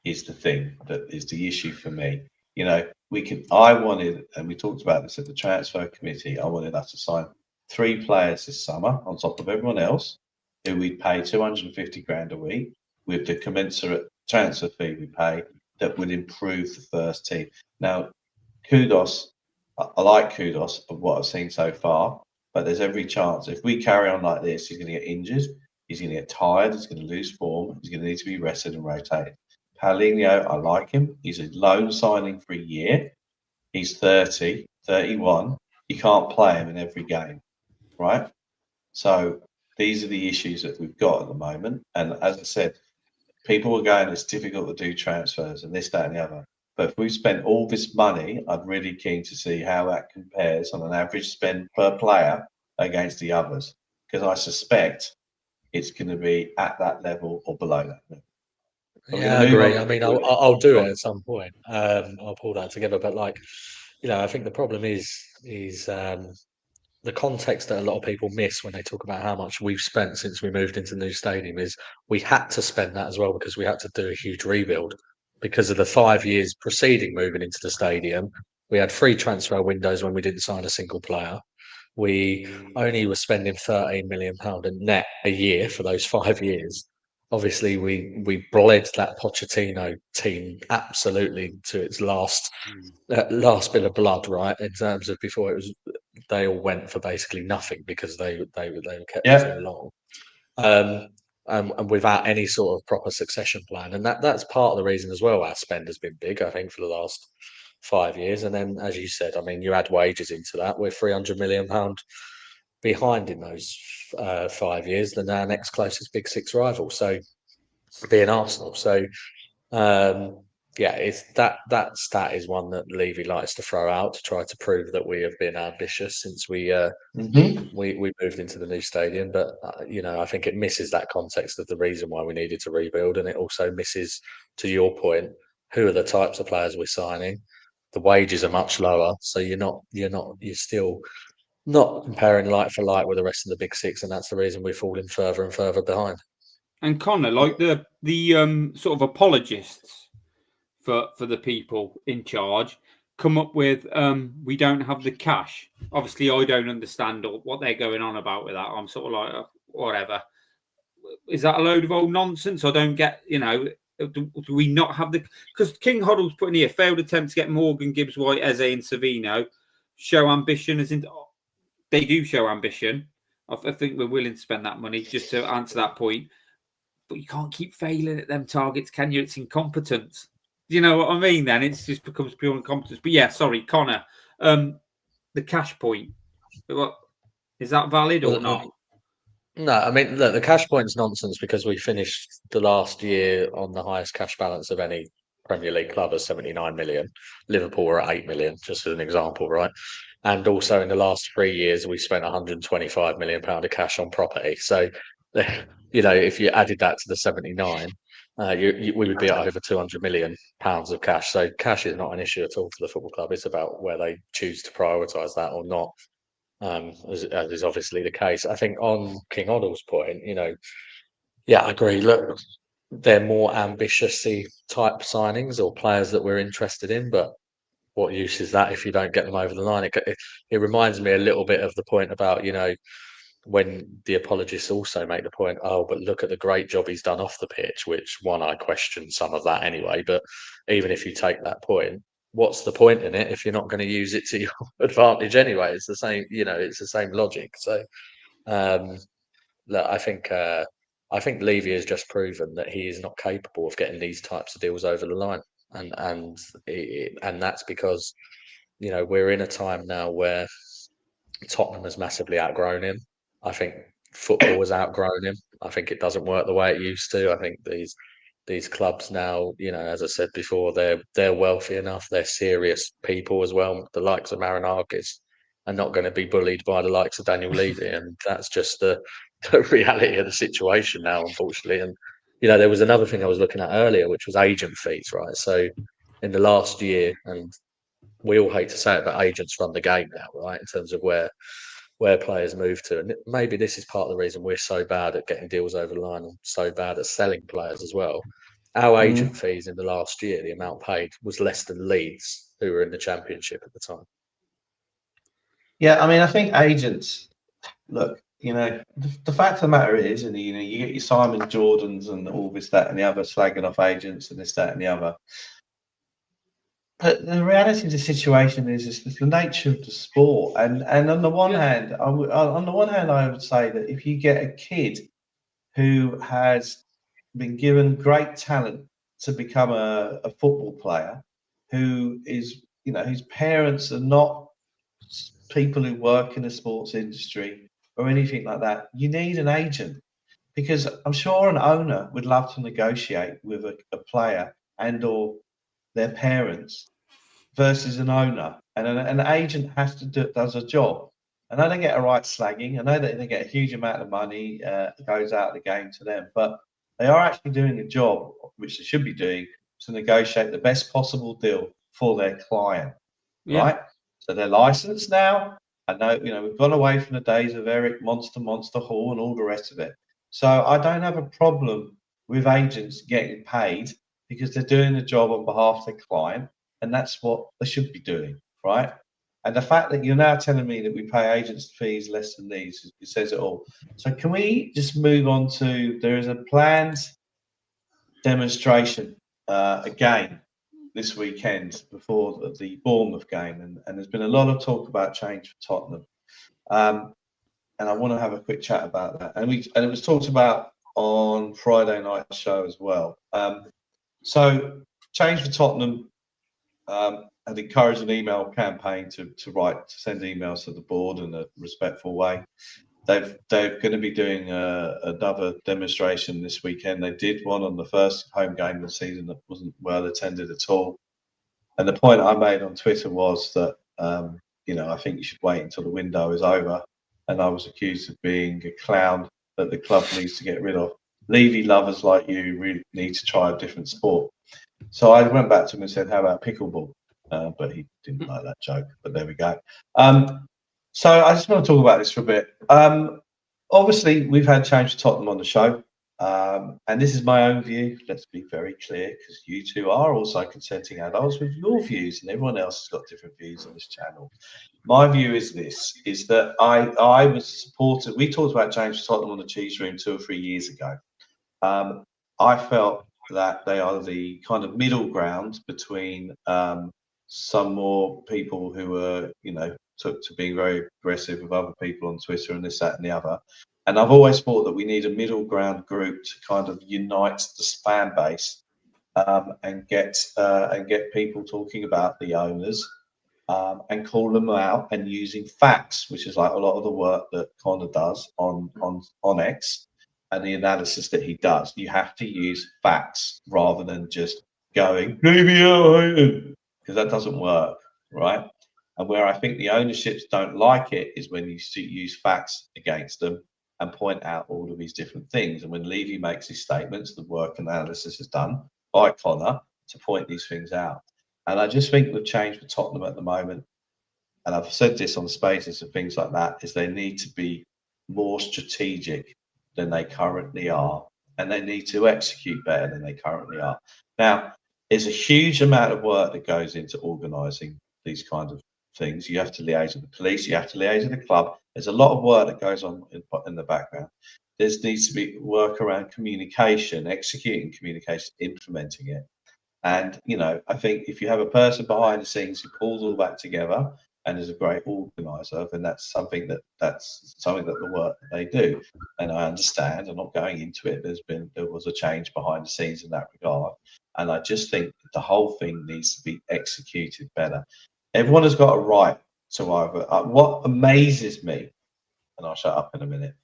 is the thing that is the issue for me. I wanted, and we talked about this at the transfer committee, I wanted us to sign 3 players this summer on top of everyone else who we'd pay 250 grand a week with the commensurate transfer fee we pay that would improve the first team. Now, kudos. I like kudos of what I've seen so far, but there's every chance if we carry on like this, he's going to get injured, he's going to get tired, he's going to lose form, he's going to need to be rested and rotated. Paulinho, I like him. He's a loan signing for a year. He's 30, 31. You can't play him in every game, right? So these are the issues that we've got at the moment. And as I said, people were going, it's difficult to do transfers and this, that, and the other. But if we've spent all this money, I'm really keen to see how that compares on an average spend per player against the others, because I suspect it's going to be at that level or below that. Yeah, I agree. I mean, I'll do it at some point. I'll pull that together. But like, I think the problem is the context that a lot of people miss when they talk about how much we've spent since we moved into the new stadium is we had to spend that as well because we had to do a huge rebuild because of the 5 years preceding moving into the stadium. We had 3 transfer windows when we didn't sign a single player. We only were spending £13 million in net a year for those 5 years. Obviously, we bled that Pochettino team absolutely to its last bit of blood, right? In terms of before it was, they all went for basically nothing because they were kept for too long, and without any sort of proper succession plan. And that's part of the reason as well. Our spend has been big, I think, for the last 5 years. And then, as you said, I mean, you add wages into that. We're £300 million behind in those 5 years than our next closest Big Six rival. So, being Arsenal. So, it's that stat is one that Levy likes to throw out to try to prove that we have been ambitious since we moved into the new stadium. But I think it misses that context of the reason why we needed to rebuild, and it also misses, to your point, who are the types of players we're signing. The wages are much lower, so you're still not comparing like for like with the rest of the Big Six, and that's the reason we're falling further and further behind. And Connor, like the sort of apologists for the people in charge, come up with we don't have the cash. Obviously, I don't understand what they're going on about with that. I'm sort of like, whatever. Is that a load of old nonsense? I don't get, do we not have the... Because King Hoddle's putting here, failed attempt to get Morgan, Gibbs, White, Eze and Savino. Show ambition as in... They do show ambition. I think we're willing to spend that money just to answer that point. But you can't keep failing at them targets, can you? It's incompetence. Do you know what I mean? Then it just becomes pure incompetence. But yeah, sorry, Connor. The cash point. Is that valid or not? No, I mean, look, the cash point's nonsense because we finished the last year on the highest cash balance of any Premier League club at 79 million. Liverpool were at 8 million, just as an example, right? And also in the last 3 years, we spent £125 million of cash on property. So, if you added that to the 79, we would be at over £200 million of cash. So cash is not an issue at all for the football club. It's about where they choose to prioritise that or not. As is obviously the case. I think on King Hoddle's point, I agree. Look, they're more ambitious-y type signings or players that we're interested in, but what use is that if you don't get them over the line? It reminds me a little bit of the point about, when the apologists also make the point, oh, but look at the great job he's done off the pitch, which I question some of that anyway. But even if you take that point, what's the point in it if you're not going to use it to your advantage anyway? It's the same, it's the same logic. So, look, I think Levy has just proven that he is not capable of getting these types of deals over the line, and that's because we're in a time now where Tottenham has massively outgrown him. I think football has outgrown him. I think it doesn't work the way it used to. I think these clubs now, as I said before, they're wealthy enough. They're serious people as well. The likes of Marinakis are not going to be bullied by the likes of Daniel Levy, and that's just the reality of the situation now, unfortunately. And there was another thing I was looking at earlier, which was agent fees, right? So in the last year, and we all hate to say it, but agents run the game now, right? In terms of where players move to. And maybe this is part of the reason we're so bad at getting deals over the line and so bad at selling players as well. Our agent fees in the last year, the amount paid, was less than Leeds, who were in the Championship at the time. Yeah, I mean, I think agents, look, the fact of the matter is, and you get your Simon Jordans and all this, that, and the other, slagging off agents and this, that, and the other. But the reality of the situation is the nature of the sport, and on the one hand, I would say that if you get a kid who has been given great talent to become a football player who is, whose parents are not people who work in the sports industry or anything like that, you need an agent, because I'm sure an owner would love to negotiate with a player and or their parents versus an owner, and an agent does a job. I know they get a right slagging. I know that they get a huge amount of money goes out of the game to them, but they are actually doing a job which they should be doing to negotiate the best possible deal for their client, right? So they're licensed now. I know, we've gone away from the days of Eric Monster Hall and all the rest of it. So I don't have a problem with agents getting paid because they're doing the job on behalf of their client, and that's what they should be doing, right? And the fact that you're now telling me that we pay agents fees less than these, it says it all. So can we just move on to, there is a planned demonstration again this weekend before the Bournemouth game, and there's been a lot of talk about change for Tottenham, and I want to have a quick chat about that. And it was talked about on Friday night show as well. So change for Tottenham had encouraged an email campaign to send emails to the board in a respectful way. They're going to be doing another demonstration this weekend. They did one on the first home game of the season that wasn't well attended at all. And the point I made on Twitter was that I think you should wait until the window is over. And I was accused of being a clown that the club needs to get rid of. Levy lovers like you really need to try a different sport. So I went back to him and said, "How about pickleball?" But he didn't like that joke. But there we go. So I just want to talk about this for a bit. Obviously, we've had change to Tottenham on the show. And this is my own view. Let's be very clear, because you two are also consenting adults with your views, and everyone else has got different views on this channel. My view is this, is that I was supported. We talked about change to Tottenham on the Cheese Room 2 or 3 years ago. I felt that they are the kind of middle ground between some more people who are, took to being very aggressive with other people on Twitter and this, that, and the other. And I've always thought that we need a middle ground group to kind of unite the fan base and get people talking about the owners and call them out and using facts, which is like a lot of the work that Connor does on X and the analysis that he does. You have to use facts rather than just going, because that doesn't work, right? And where I think the ownerships don't like it is when you use facts against them and point out all of these different things. And when Levy makes his statements, the work analysis is done by Connor to point these things out. And I just think the change for Tottenham at the moment, and I've said this on Spaces and things like that, is they need to be more strategic than they currently are. And they need to execute better than they currently are. Now, there's a huge amount of work that goes into organising these kinds of things. You have to liaise with the police, you have to liaise with the club. There's a lot of work that goes on in the background. There needs to be work around communication, executing communication, implementing it. And, I think if you have a person behind the scenes who pulls all that together and is a great organizer, then that's something that the work that they do. And I understand, I'm not going into it, there was a change behind the scenes in that regard. And I just think that the whole thing needs to be executed better. Everyone has got a right to either. What amazes me, and I'll shut up in a minute,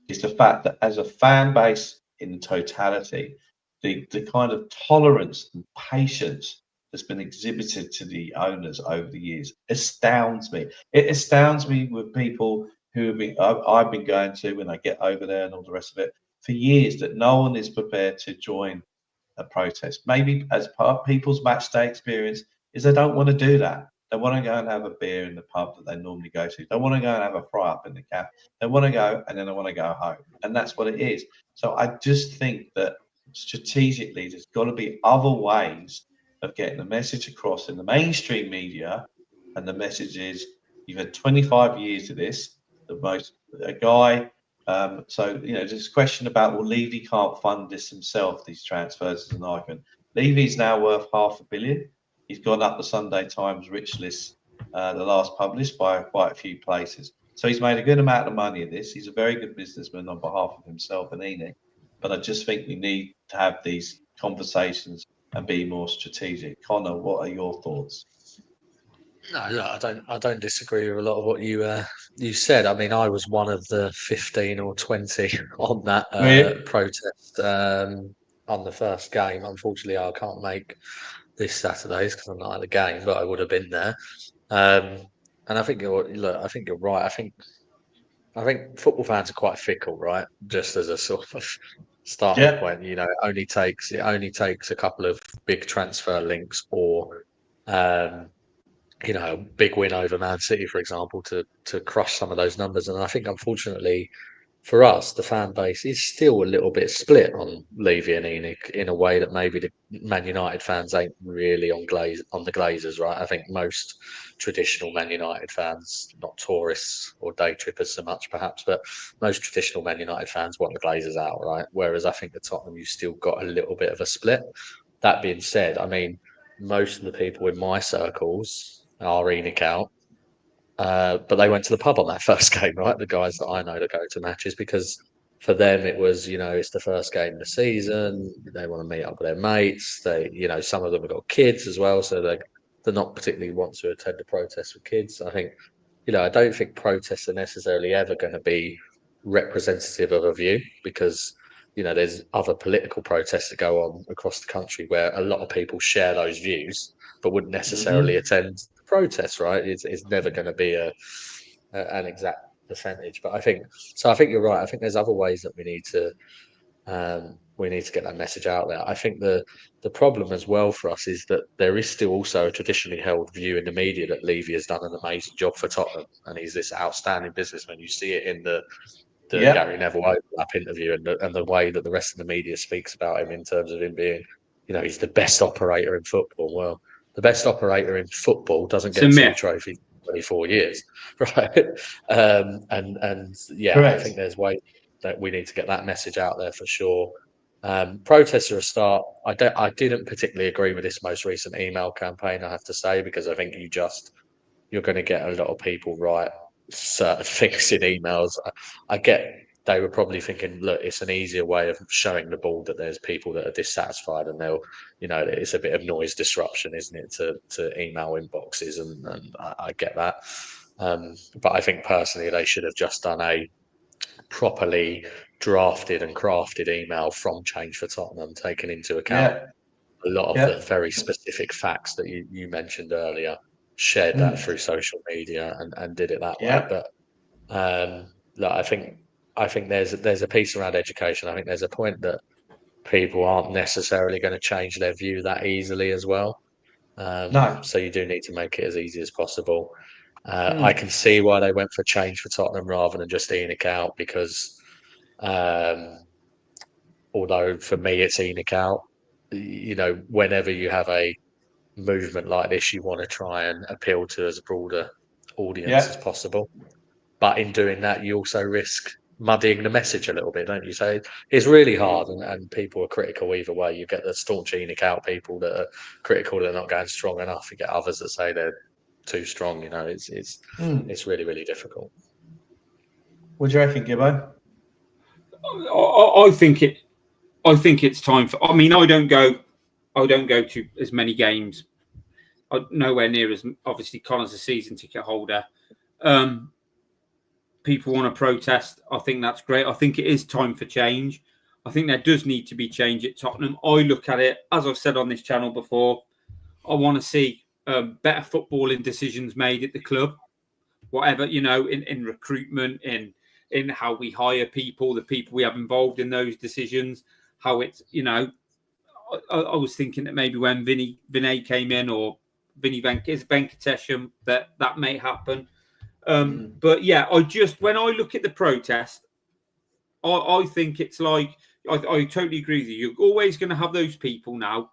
is the fact that as a fan base in totality, the kind of tolerance and patience that's been exhibited to the owners over the years astounds me. It astounds me with people who I've been going to when I get over there and all the rest of it for years, that no one is prepared to join a protest. Maybe as part of people's match day experience is they don't want to do that. They want to go and have a beer in the pub that they normally go to. They want to go and have a fry up in the caf. They want to go and then they want to go home. And that's what it is. So I just think that strategically there's got to be other ways of getting the message across in the mainstream media. And the message is, you've had 25 years of this. So, there's this question about, well, Levy can't fund this himself, these transfers as an argument. Levy's now worth $500 million. He's gone up the Sunday Times rich list, the last published, by quite a few places. So he's made a good amount of money in this. He's a very good businessman on behalf of himself and Enid. But I just think we need to have these conversations and be more strategic. Connor, what are your thoughts? No, look, I don't disagree with a lot of what you said. I mean, I was one of the 15 or 20 on that Really? protest on the first game. Unfortunately, I can't make this Saturday's because I'm not at the game, but I would have been there. And I think I think you're right. I think football fans are quite fickle, right? Just as a sort of starting point, you know, it only takes a couple of big transfer links or you know, a big win over Man City, for example, to crush some of those numbers. And I think, unfortunately, for us, the fan base is still a little bit split on Levy and ENIC in a way that maybe the Man United fans ain't really on the Glazers, right? I think most traditional Man United fans, not tourists or day trippers so much, perhaps, but most traditional Man United fans want the Glazers out, right? Whereas I think at Tottenham, you've still got a little bit of a split. That being said, I mean, most of the people in my circles are ENIC out. But they went to the pub on that first game, right? The guys that I know that go to matches, because for them it was, you know, it's the first game of the season. They want to meet up with their mates. They, you know, some of them have got kids as well, so they're not particularly want to attend a protest with kids. I think, you know, I don't think protests are necessarily ever going to be representative of a view because, you know, there's other political protests that go on across the country where a lot of people share those views but wouldn't necessarily attend the protests, right? It's never going to be an exact percentage. But I think you're right. I think there's other ways that we need to get that message out there. I think the problem as well for us is that there is still also a traditionally held view in the media that Levy has done an amazing job for Tottenham and he's this outstanding businessman. You see it in the Gary Neville overlap interview and the way that the rest of the media speaks about him in terms of him being, you know, he's the best operator in football. Well, the best operator in football doesn't get two trophies in 24 years, right? And yeah, correct. I think there's ways that we need to get that message out there for sure. Protests are a start. I didn't particularly agree with this most recent email campaign, I have to say, because I think you're going to get a lot of people write certain things in emails. I get they were probably thinking, look, it's an easier way of showing the board that there's people that are dissatisfied and they'll, you know, it's a bit of noise disruption, isn't it, to email inboxes, and I get that. But I think personally they should have just done a properly drafted and crafted email from Change for Tottenham, taking into account a lot of the very specific facts that you mentioned earlier, shared that through social media and did it that way. But look, I think there's a piece around education. I think there's a point that people aren't necessarily going to change their view that easily as well. No. So you do need to make it as easy as possible. I can see why they went for Change for Tottenham rather than just ENIC out because although for me it's ENIC out, you know, whenever you have a movement like this, you want to try and appeal to as broader audience as possible. But in doing that, you also risk muddying the message a little bit, don't you? So it's really hard, and people are critical either way. You get the staunch ENIC out people that are critical they're not going strong enough. You get others that say they're too strong. You know, it's really, really difficult. What do you reckon, Gibbo? I think it's time for. I mean, I don't go to as many games. Nowhere near as obviously Connor's a season ticket holder. People want to protest. I think that's great. I think it is time for change. I think there does need to be change at Tottenham. I look at it, as I've said on this channel before, I want to see better footballing decisions made at the club. Whatever, you know, in recruitment, in how we hire people, the people we have involved in those decisions, how it's, you know, I was thinking that maybe when Vinay came in or Vinny Venkatesham, that may happen. But yeah, when I look at the protest, I think it's like, I totally agree with you. You're always going to have those people now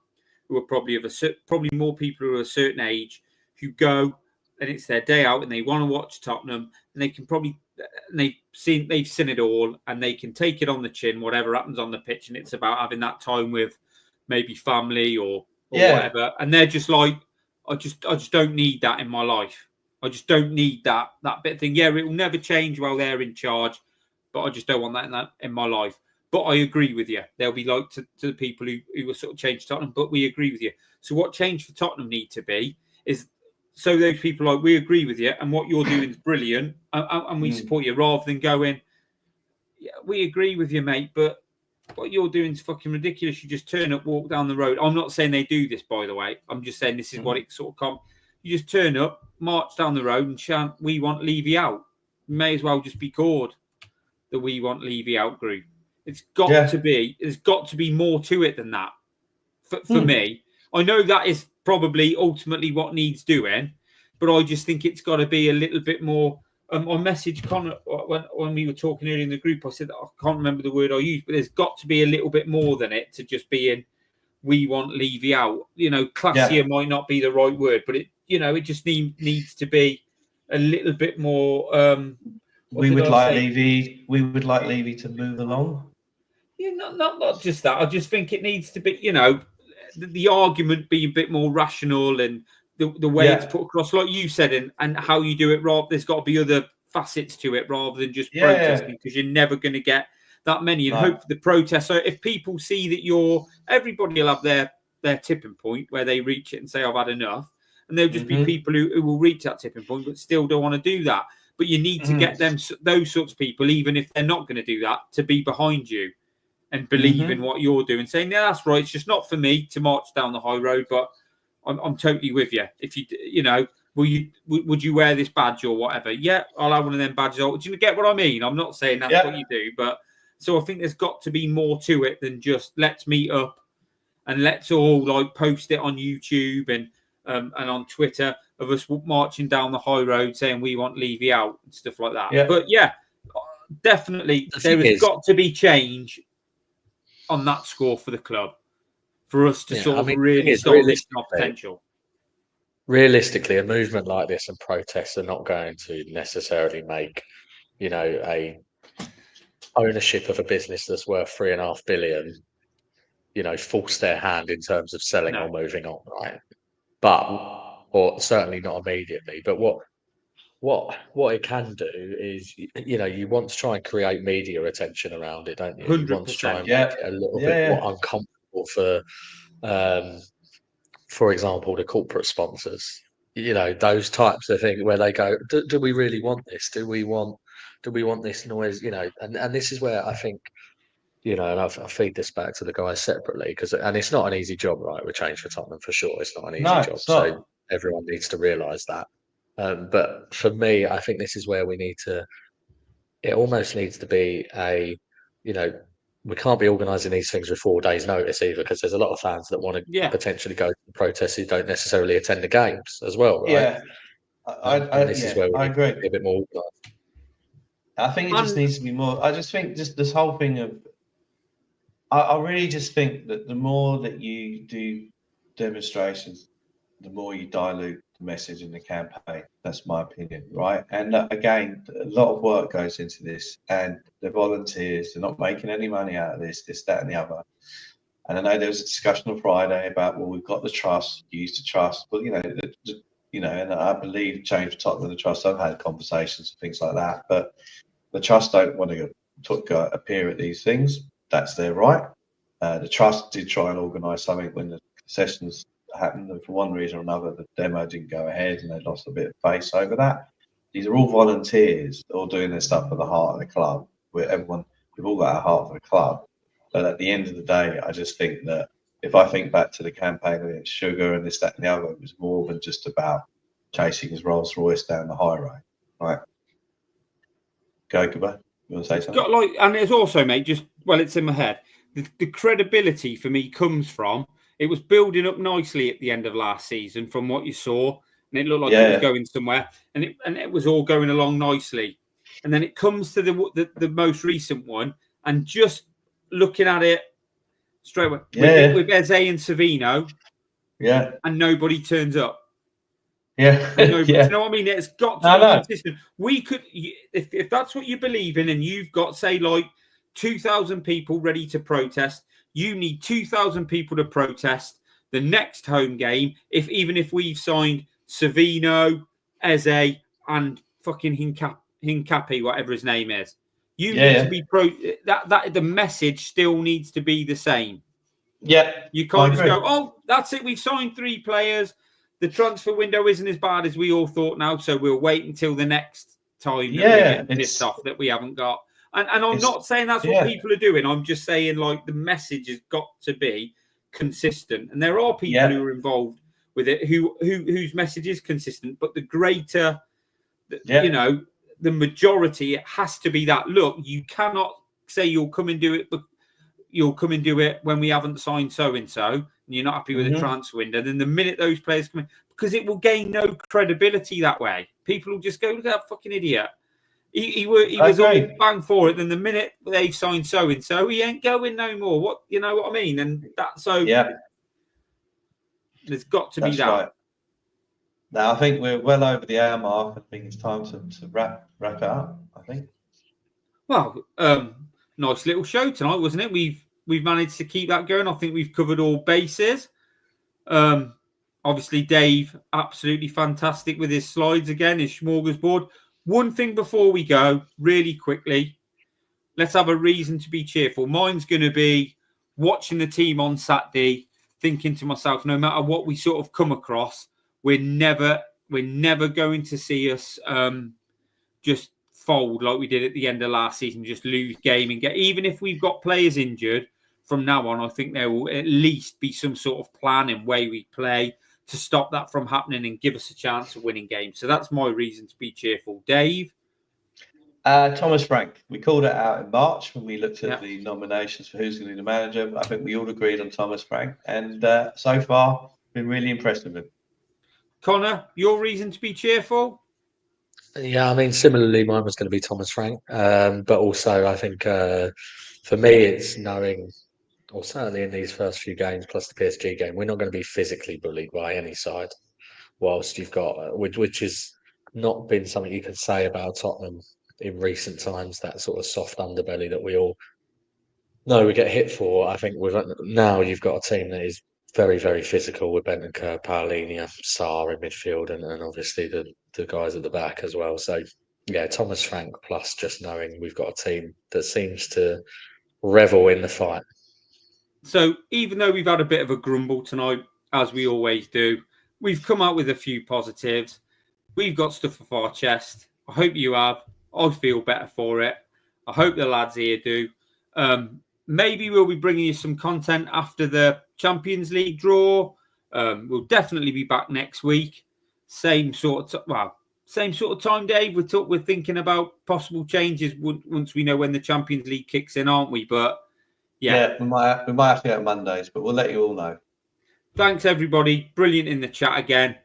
who are probably more people who are a certain age who go and it's their day out and they want to watch Tottenham and they can probably, they've seen it all and they can take it on the chin, whatever happens on the pitch. And it's about having that time with maybe family or whatever. And they're just like, I just don't need that in my life. I just don't need that bit of thing. Yeah, it will never change while they're in charge, but I just don't want that in my life. But I agree with you. They'll be like to the people who were sort of changed Tottenham, but we agree with you. So what change for Tottenham need to be is so those people like, we agree with you and what you're doing is brilliant and we support you, rather than going, yeah, we agree with you, mate, but what you're doing is fucking ridiculous. You just turn up, walk down the road. I'm not saying they do this, by the way. I'm just saying this is what it sort of comes. You just turn up, march down the road and chant, "We want Levy out." May as well just be called the "We want Levy out" group. It's got to be. There's got to be more to it than that. For me, I know that is probably ultimately what needs doing, but I just think it's got to be a little bit more. I messaged Connor when we were talking earlier in the group. I said I can't remember the word I used, but there's got to be a little bit more than it to just be in "We want Levy out." You know, classier might not be the right word, but it just needs to be a little bit more. We would like Levy to move along. Yeah, not just that. I just think it needs to be, the argument be a bit more rational and the way it's put across, like you said, and how you do it. Rob, there's got to be other facets to it rather than just protesting, because you're never going to get that many. And hope for the protest. So if people see that everybody will have their tipping point where they reach it and say, "I've had enough," and there'll just be people who will reach that tipping point but still don't want to do that. But you need to get those sorts of people, even if they're not going to do that, to be behind you and believe in what you're doing, saying, "Yeah, that's right. It's just not for me to march down the high road, but I'm totally with you. If would you wear this badge or whatever? Yeah, I'll have one of them badges. Do you get what I mean? I'm not saying that's what you do, but so I think there's got to be more to it than just let's meet up and let's all like post it on YouTube and on Twitter of us marching down the high road saying we want Levy out and stuff like that." Yeah. But yeah, definitely there has got to be change on that score for the club for us to really start reaching our potential. Realistically, a movement like this and protests are not going to necessarily make, a ownership of a business that's worth $3.5 billion, force their hand in terms of selling or moving on, right? Or certainly not immediately. But what it can do is, you want to try and create media attention around it, don't you? 100%. You want to try and make it a little bit more uncomfortable for example, the corporate sponsors. Those types of things where they go, do we really want this? Do we want this noise? And this is where I think, and I feed this back to the guys separately and it's not an easy job, right? With Change for Tottenham, for sure, it's not an easy job. So everyone needs to realise that. But for me, I think this is where we need to. It almost needs to be we can't be organising these things with 4 days' notice either, because there's a lot of fans that want to potentially go to the protests who don't necessarily attend the games as well, right? Yeah, this is where we need to be a bit more organised. I think it just needs to be more. I just think just this whole thing of. I really just think that the more that you do demonstrations, the more you dilute the message in the campaign. That's my opinion, right? And again, a lot of work goes into this, and the volunteers, they're not making any money out of this, that, and the other. And I know there was a discussion on Friday about, well, we've got the trust, use the trust. Well, and I believe Change for Tottenham and the trust, I've had conversations and things like that, but the trust don't want to appear at these things. That's their right. The trust did try and organise something when the sessions happened, and for one reason or another, the demo didn't go ahead, and they lost a bit of face over that. These are all volunteers, all doing their stuff for the heart of the club. We've all got our heart for the club. But at the end of the day, I just think that if I think back to the campaign against Sugar and this, that, and the other, it was more than just about chasing his Rolls Royce down the high road, right? Go, goodbye. You want to say something? And it's also, mate, it's in my head. The credibility for me comes from, it was building up nicely at the end of last season from what you saw, and it looked like it was going somewhere, and it was all going along nicely. And then it comes to the most recent one, and just looking at it straight away with Eze and Savino, and nobody turns up. Yeah, do you know what I mean? It's got to be consistent. We could, if that's what you believe in, and you've got, say, like 2,000 people ready to protest, you need 2,000 people to protest the next home game. Even if we've signed Savino, Eze, and fucking Hincapi, whatever his name is, You need to be that the message still needs to be the same. Yeah. You can't just go, oh, that's it. We've signed 3 players. The transfer window isn't as bad as we all thought now, so we'll wait until the next time that we get pissed off that we haven't got. And I'm not saying that's what people are doing. I'm just saying, like, the message has got to be consistent. And there are people who are involved with it whose message is consistent, but the greater, you know, the majority, it has to be that. Look, you cannot say you'll come and do it, but you'll come and do it when we haven't signed so-and-so, and you're not happy with the transfer window. Then the minute those players come in, because it will gain no credibility that way. People will just go, look at that fucking idiot. He was all bang for it. Then the minute they've signed so-and-so, he ain't going no more. What, you know what I mean? And that's so... There's got to be that. Right. Now, I think we're well over the hour mark. I think it's time to wrap it up, I think. Well, nice little show tonight, wasn't it? We've managed to keep that going. I think we've covered all bases. Obviously, Dave, absolutely fantastic with his slides again, his smorgasbord. One thing before we go, really quickly, let's have a reason to be cheerful. Mine's going to be watching the team on Saturday, thinking to myself, no matter what we sort of come across, we're never going to see us just fold like we did at the end of last season, just lose game and get. Even if we've got players injured, from now on, I think there will at least be some sort of plan and way we play to stop that from happening and give us a chance of winning games. So that's my reason to be cheerful. Dave? Thomas Frank. We called it out in March when we looked at the nominations for who's going to be the manager. I think we all agreed on Thomas Frank. And so far, been really impressed with him. Connor, your reason to be cheerful? Yeah, I mean, similarly, mine was going to be Thomas Frank. But also, I think for me, it's knowing, or certainly in these first few games, plus the PSG game, we're not going to be physically bullied by any side. Whilst you've got, which has not been something you can say about Tottenham in recent times, that sort of soft underbelly that we all know we get hit for. I think now you've got a team that is very, very physical with Bentancur, Paulinho, Sarr in midfield, and obviously the guys at the back as well. So, yeah, Thomas Frank plus just knowing we've got a team that seems to revel in the fight. So even though we've had a bit of a grumble tonight, as we always do, we've come out with a few positives. We've got stuff off our chest. I hope you have. I feel better for it. I hope the lads here do. Maybe we'll be bringing you some content after the Champions League draw. We'll definitely be back next week. Same sort of time, Dave. We're thinking about possible changes once we know when the Champions League kicks in, aren't we? But yeah, we might have to go on Mondays, but we'll let you all know. Thanks, everybody. Brilliant in the chat again.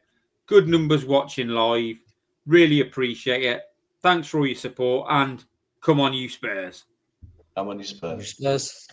Good numbers watching live. Really appreciate it. Thanks for all your support, and come on, you Spurs. Come on, you Spurs. Spurs.